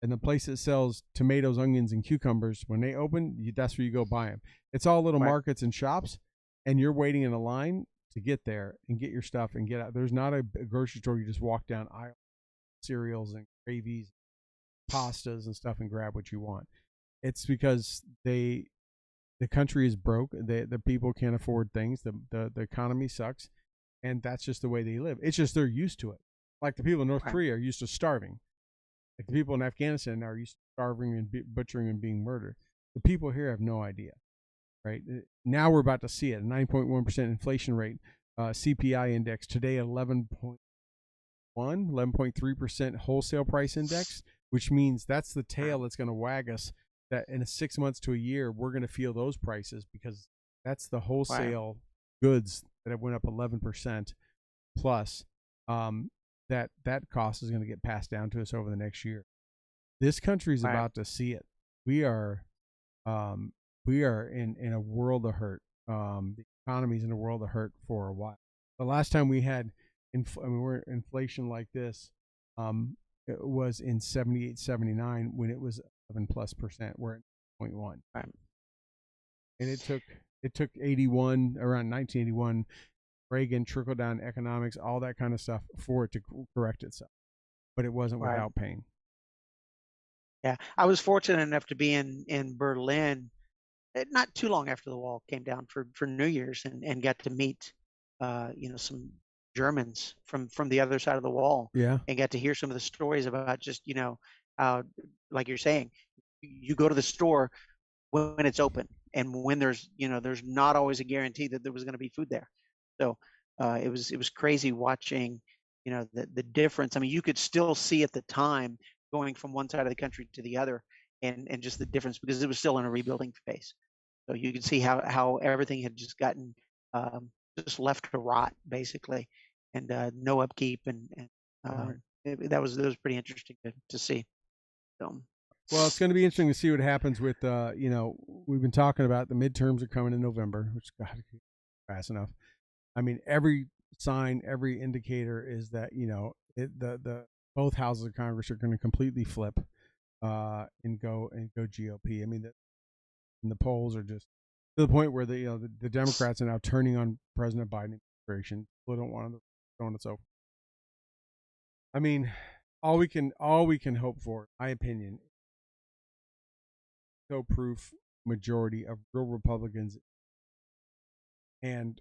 Speaker 1: And the place that sells tomatoes, onions, and cucumbers, when they open, that's where you go buy them. It's all little
Speaker 2: Right.
Speaker 1: markets and shops, and you're waiting in a line to get there and get your stuff and get out. There's not a grocery store you just walk down aisle, cereals and gravies, pastas and stuff, and grab what you want. It's because the country is broke. The people can't afford things. The economy sucks, and that's just the way they live. It's just they're used to it. Like the people in North
Speaker 2: Right.
Speaker 1: Korea are used to starving. Like the people in Afghanistan are used to starving and butchering and being murdered. The people here have no idea, right? Now we're about to see it. A 9.1% inflation rate, CPI index today at 11.3% wholesale price index, which means that's the tail that's going to wag us. That in 6 months to a year, we're going to feel those prices because that's the wholesale goods that have went up 11% plus. That cost is going to get passed down to us over the next year. This country is about to see it. We are in a world of hurt. The economy's in a world of hurt for a while. The last time we had we're inflation like this, it was in 78, 79 when it was 11+%. We're at 0.1.
Speaker 2: Right.
Speaker 1: And it took 81, around 1981, Reagan, trickle down economics, all that kind of stuff for it to correct itself. But it wasn't without pain.
Speaker 2: Yeah, I was fortunate enough to be in Berlin not too long after the wall came down for New Year's, and got to meet some Germans from the other side of the wall.
Speaker 1: Yeah.
Speaker 2: And got to hear some of the stories about just how, like you're saying, you go to the store when it's open, and when there's not always a guarantee that there was going to be food there. So it was crazy watching the difference. I mean, you could still see at the time going from one side of the country to the other, and just the difference, because it was still in a rebuilding phase. So you could see how everything had just gotten just left to rot basically, and no upkeep, and that was pretty interesting to see. So.
Speaker 1: Well, it's going to be interesting to see what happens with we've been talking about the midterms are coming in November, which God, fast enough. I mean, every sign, every indicator is that the both houses of Congress are going to completely flip and go GOP. I mean, the polls are just to the point where the Democrats are now turning on President Biden administration. They don't want to go on. So, I mean, all we can hope for, in my opinion, proof majority of real Republicans, and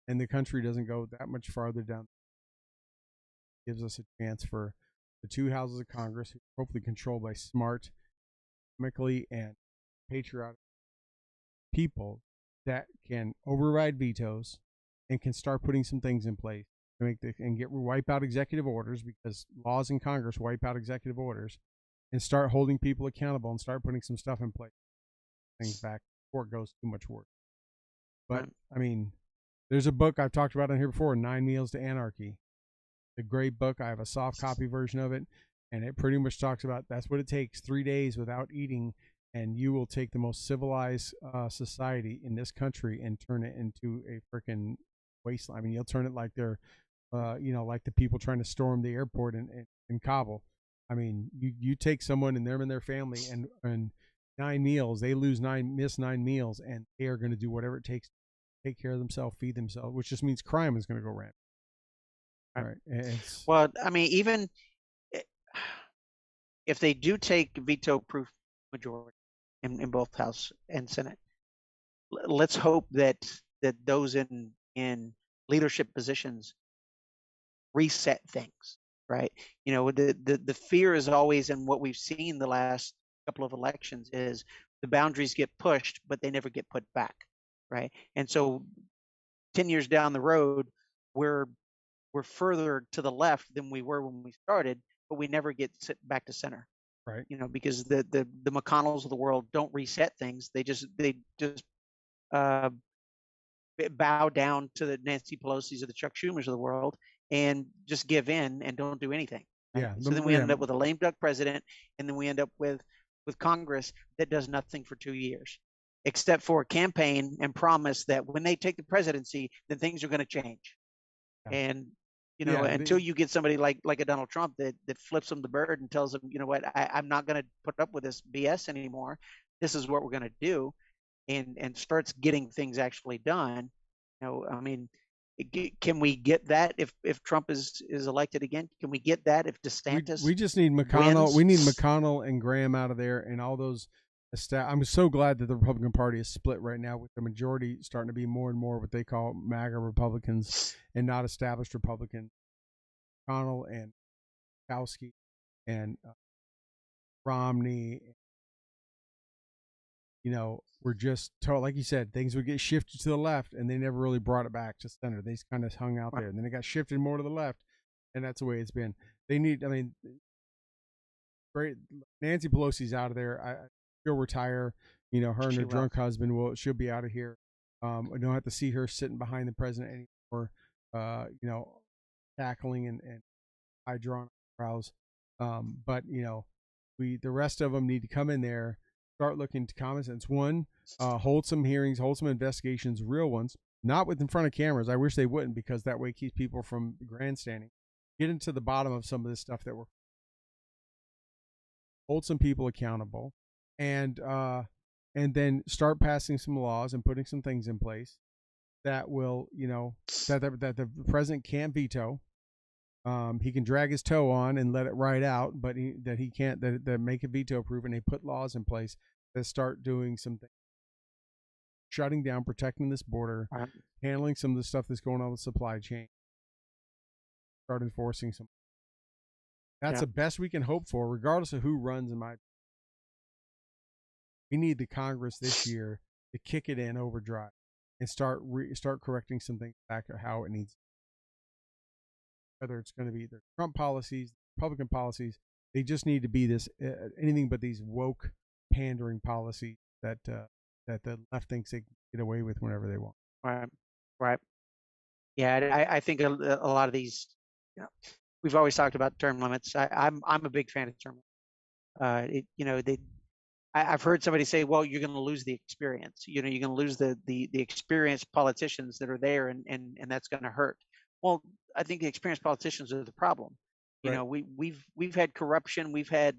Speaker 1: the country doesn't go that much farther down. It gives us a chance for the two houses of Congress, who are hopefully controlled by smart, economically and patriotic people that can override vetoes and can start putting some things in place to make and wipe out executive orders, because laws in Congress wipe out executive orders, and start holding people accountable and start putting some stuff in place, things back before it goes too much worse. But I mean, there's a book I've talked about on here before, 9 Meals to Anarchy. A great book. I have a soft copy version of it, and it pretty much talks about that's what it takes: 3 days without eating, and you will take the most civilized society in this country and turn it into a freaking wasteland. I mean, you'll turn it like they're, like the people trying to storm the airport in Kabul. I mean, you take someone and them and their family, and 9 meals, they miss 9 meals, and they are going to do whatever it takes to take care of themselves, feed themselves, which just means crime is going to go rampant. All right.
Speaker 2: Well, I mean, even if they do take veto-proof majority in both House and Senate, let's hope that those in leadership positions reset things, right? The fear is always, in what we've seen the last couple of elections, is the boundaries get pushed, but they never get put back, right? And so 10 years down the road, we're further to the left than we were when we started, but we never get back to center,
Speaker 1: right?
Speaker 2: Because the McConnells of the world don't reset things; they just bow down to the Nancy Pelosi's or the Chuck Schumers of the world, and just give in and don't do anything. Right?
Speaker 1: Yeah,
Speaker 2: So then we end up with a lame duck president, and then we end up with Congress that does nothing for 2 years, except for campaign and promise that when they take the presidency, then things are going to change.
Speaker 1: yeah,
Speaker 2: And
Speaker 1: yeah.
Speaker 2: until you get somebody like a Donald Trump that flips them the bird and tells them, you know what, I'm not going to put up with this BS anymore. This is what we're going to do, and starts getting things actually done. I mean, can we get that if Trump is elected again? Can we get that if DeSantis
Speaker 1: We just need McConnell.
Speaker 2: wins?
Speaker 1: We need McConnell and Graham out of there, and all those. I'm so glad that the Republican Party is split right now, with the majority starting to be more and more what they call MAGA Republicans and not established Republicans. McConnell and Kowski and Romney. Were just told, like you said, things would get shifted to the left, and they never really brought it back to center. They just kind of hung out there, and then it got shifted more to the left, and that's the way it's been. They need. I mean, great. Nancy Pelosi's out of there. She'll retire. Her and her drunk husband she'll be out of here. We don't have to see her sitting behind the president anymore. Tackling and high drawn eyebrows. But the rest of them need to come in there, start looking to common sense. One, hold some hearings, hold some investigations, real ones, not in front of cameras. I wish they wouldn't, because that way it keeps people from grandstanding. Get into the bottom of some of this stuff that we're. Hold some people accountable, and then start passing some laws and putting some things in place that will, that the president can't veto. He can drag his toe on and let it ride out, but he can't that make it veto proof, and they put laws in place that start doing some things, shutting down, protecting this border, handling some of the stuff that's going on with the supply chain, start enforcing some. That's the best we can hope for, regardless of who runs. We need the Congress this year to kick it in overdrive and start correcting some things back to how it needs. Whether it's going to be the Trump policies, Republican policies, they just need to be this anything but these woke pandering policies that the left thinks they can get away with whenever they want.
Speaker 2: Right. Yeah, I think a lot of these. We've always talked about term limits. I'm a big fan of term limits. I've heard somebody say, well, you're going to lose the experience. You're going to lose the experienced politicians that are there, and that's going to hurt. Well, I think the experienced politicians are the problem.
Speaker 1: Right.
Speaker 2: We've had corruption. We've had.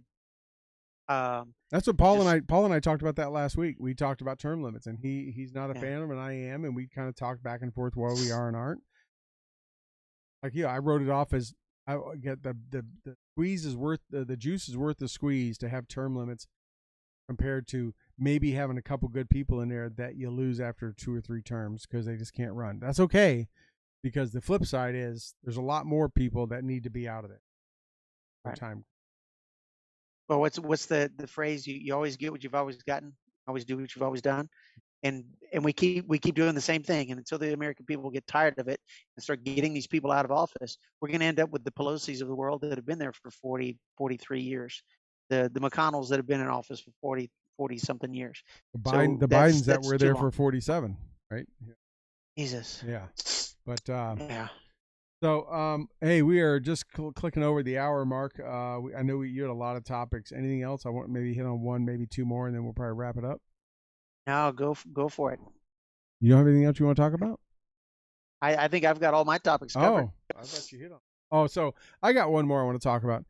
Speaker 1: That's what Paul and I talked about that last week. We talked about term limits, and he's not a fan of them, and I am, and we kind of talked back and forth where we are and aren't. Like, I wrote it off as I get the squeeze is worth the juice is worth the squeeze to have term limits, compared to maybe having a couple good people in there that you lose after 2 or 3 terms because they just can't run. That's okay, because the flip side is there's a lot more people that need to be out of there.
Speaker 2: Right.
Speaker 1: Time.
Speaker 2: Well, what's the phrase? You always get what you've always gotten. Always do what you've always done. And we keep doing the same thing, and until the American people get tired of it and start getting these people out of office, we're going to end up with the Pelosi's of the world that have been there for 43 years, the McConnells that have been in office for 40 something years.
Speaker 1: The Bidens that were there for 47, right?
Speaker 2: Jesus.
Speaker 1: Yeah, but
Speaker 2: yeah.
Speaker 1: So, hey, we are just clicking over the hour mark. I know you had a lot of topics. Anything else? I want maybe hit on one, maybe 2 more, and then we'll probably wrap it up.
Speaker 2: No, go for it.
Speaker 1: You don't have anything else you want to talk about?
Speaker 2: I think I've got all my topics covered.
Speaker 1: Oh, I bet you hit on. Oh, so I got one more I want to talk about.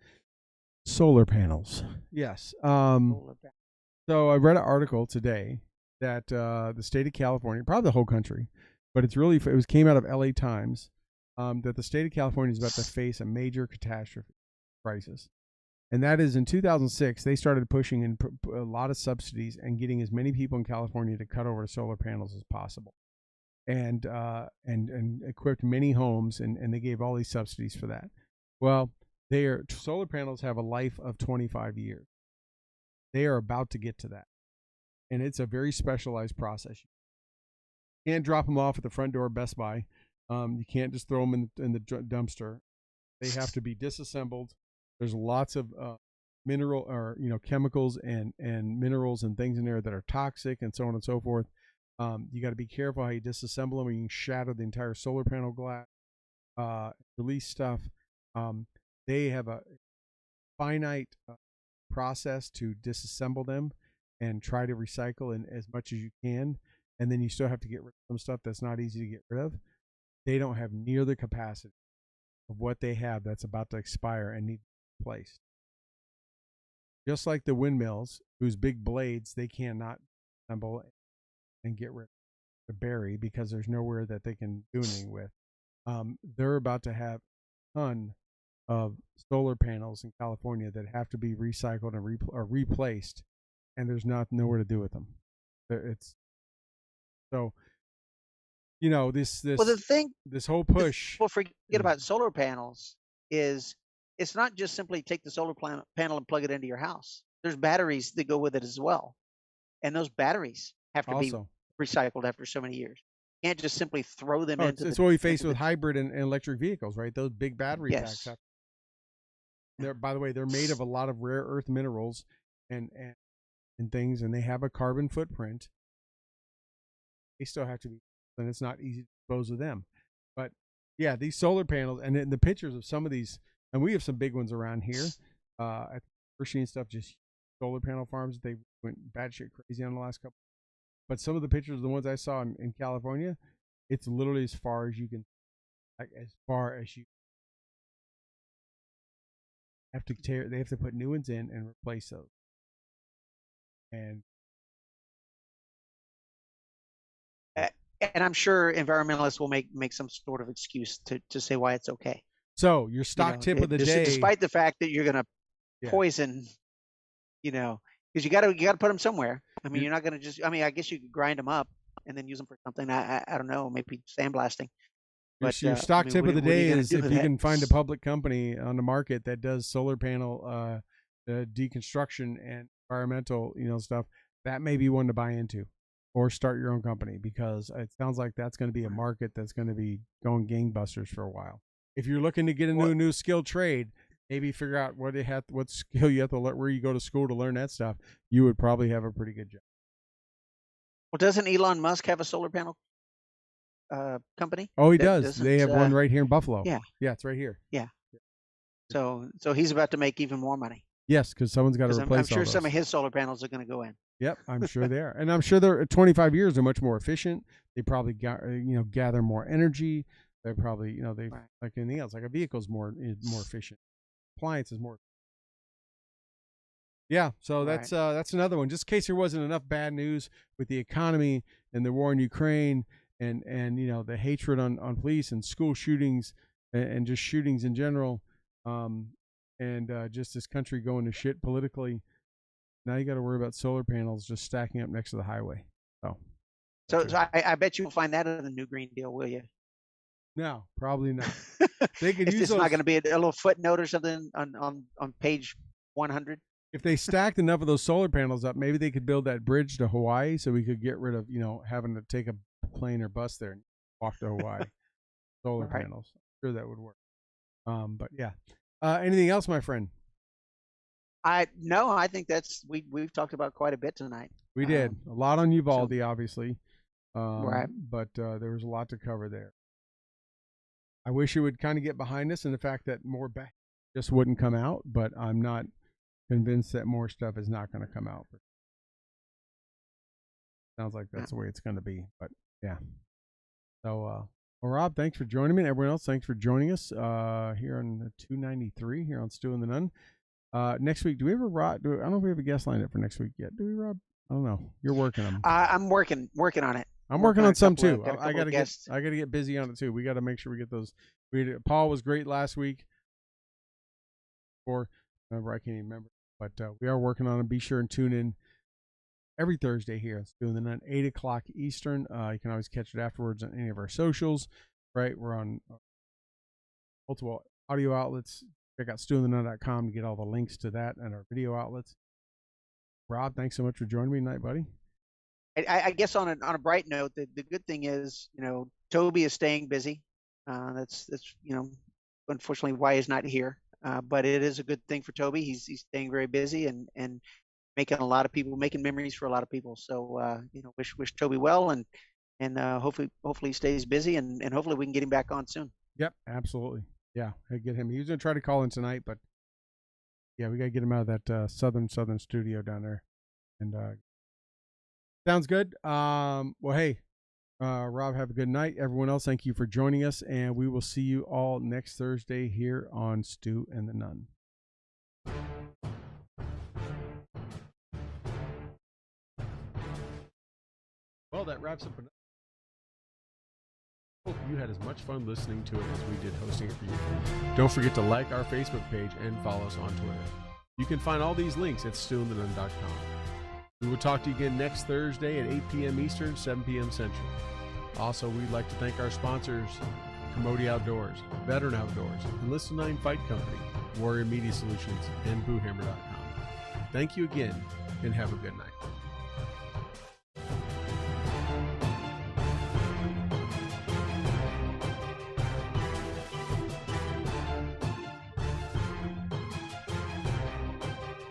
Speaker 1: Solar panels. Yes. So I read an article today that the state of California, probably the whole country, but it came out of LA Times, that the state of California is about to face a major catastrophe crisis. And that is, in 2006, they started pushing in a lot of subsidies and getting as many people in California to cut over to solar panels as possible, and equipped many homes, and they gave all these subsidies for that. Well, solar panels have a life of 25 years. They are about to get to that, and it's a very specialized process. You can't drop them off at the front door of Best Buy. You can't just throw them in the dumpster. They have to be disassembled. There's lots of chemicals and minerals and things in there that are toxic, and so on and so forth. You got to be careful how you disassemble them, or you can shatter the entire solar panel glass. release stuff. They have a finite process to disassemble them and try to recycle in as much as you can, and then you still have to get rid of some stuff that's not easy to get rid of. They don't have near the capacity of what they have that's about to expire and need to be replaced. Just like the windmills, whose big blades they cannot assemble and get rid of to bury because there's nowhere that they can do anything with. They're about to have a ton of solar panels in California that have to be recycled and or replaced, and there's nowhere to do with them. It's so this
Speaker 2: Well, the thing
Speaker 1: this whole push.
Speaker 2: people forget about solar panels is it's not just simply take the solar panel and plug it into your house. There's batteries that go with it as well, and those batteries have to
Speaker 1: also
Speaker 2: be recycled after so many years. You can't just simply throw them into.
Speaker 1: It's what we face with hybrid and electric vehicles, right? Those big battery
Speaker 2: yes.
Speaker 1: packs. By the way, they're made of a lot of rare earth minerals and things, and they have a carbon footprint. They still have to be, and it's not easy to dispose of them. But yeah, these solar panels and the pictures of some of these, and we have some big ones around here at Hershey and stuff, just solar panel farms. They went batshit crazy on the last couple. But some of the pictures, the ones I saw in California, it's literally as far as you can, like as far as you have to tear. They have to put new ones in and replace those. And
Speaker 2: I'm sure environmentalists will make some sort of excuse to say why it's okay.
Speaker 1: So your stock tip of the day,
Speaker 2: despite the fact that you're going to poison, because you got to put them somewhere. I mean, you're not going to just. I mean, I guess you could grind them up and then use them for something. I don't know, maybe sandblasting.
Speaker 1: But your stock tip of the day is if you can find a public company on the market that does solar panel deconstruction and environmental, stuff, that may be one to buy into, or start your own company, because it sounds like that's going to be a market that's going to be going gangbusters for a while. If you're looking to get a new skilled trade, maybe figure out what skill you have to learn, where you go to school to learn that stuff. You would probably have a pretty good job.
Speaker 2: Well, doesn't Elon Musk have a solar panel company?
Speaker 1: Oh, he does. They have one right here in Buffalo. Yeah, it's right here.
Speaker 2: Yeah. So he's about to make even more money.
Speaker 1: Yes, because someone's got to replace.
Speaker 2: I'm sure some of his solar panels are going to go in.
Speaker 1: Yep, I'm sure they are, and I'm sure they're 25 years. They're much more efficient. They probably gather more energy. They're probably they like anything else. Like a vehicle's more efficient. Appliance is more. Yeah, so that's another one. Just in case there wasn't enough bad news with the economy and the war in Ukraine and the hatred on police and school shootings and just shootings in general, and just this country going to shit politically. Now you got to worry about solar panels just stacking up next to the highway.
Speaker 2: So I bet you will find that in the new Green Deal, will you?
Speaker 1: No, probably not. They could
Speaker 2: it's
Speaker 1: use
Speaker 2: not going to be a little footnote or something on page 100.
Speaker 1: If they stacked enough of those solar panels up, maybe they could build that bridge to Hawaii, so we could get rid of having to take a plane or bus there and walk to Hawaii. Solar panels, I'm sure that would work. But yeah, anything else, my friend?
Speaker 2: I think that's we've talked about quite a bit tonight.
Speaker 1: We did a lot on Uvalde, obviously,
Speaker 2: right?
Speaker 1: But there was a lot to cover there. I wish it would kind of get behind us, and the fact that more back just wouldn't come out, but I'm not convinced that more stuff is not going to come out. Sounds like that's the way it's going to be, but yeah. So, well, Rob, thanks for joining me. And everyone else, thanks for joining us here on 293 here on Stu and the Nunn. Next week, do we ever Rob? I don't know if we have a guest lined up for next week yet. Do we, Rob? I don't know. You're working on them.
Speaker 2: I'm working on it.
Speaker 1: I'm working on some too. I gotta get busy on it too. We got to make sure we get those. Paul was great last week. I can't even remember. But we are working on it. Be sure and tune in every Thursday here. It's doing the Nunn 8 o'clock Eastern. You can always catch it afterwards on any of our socials. Right, we're on multiple audio outlets. Check out stewandthenunn.com to get all the links to that and our video outlets. Rob, thanks so much for joining me tonight, buddy.
Speaker 2: I guess on a bright note, the good thing is, Toby is staying busy. That's unfortunately why he's not here. But it is a good thing for Toby. He's staying very busy and making making memories for a lot of people. So wish Toby well and hopefully he stays busy and hopefully we can get him back on soon.
Speaker 1: Yep, absolutely. Yeah, I get him. He was gonna try to call in tonight, but yeah, we gotta get him out of that southern studio down there. And sounds good. Well, hey, Rob, have a good night. Everyone else, thank you for joining us, and we will see you all next Thursday here on Stu and the Nun. Well, that wraps up. Hope you had as much fun listening to it as we did hosting it for you. Don't forget to like our Facebook page and follow us on Twitter. You can find all these links at stewandthenun.com. We will talk to you again next Thursday at 8 p.m. Eastern, 7 p.m. Central. Also, we'd like to thank our sponsors, Commodity Outdoors, Veteran Outdoors, Enlisted 9 Fight Company, Warrior Media Solutions, and BooHammer.com. Thank you again, and have a good night.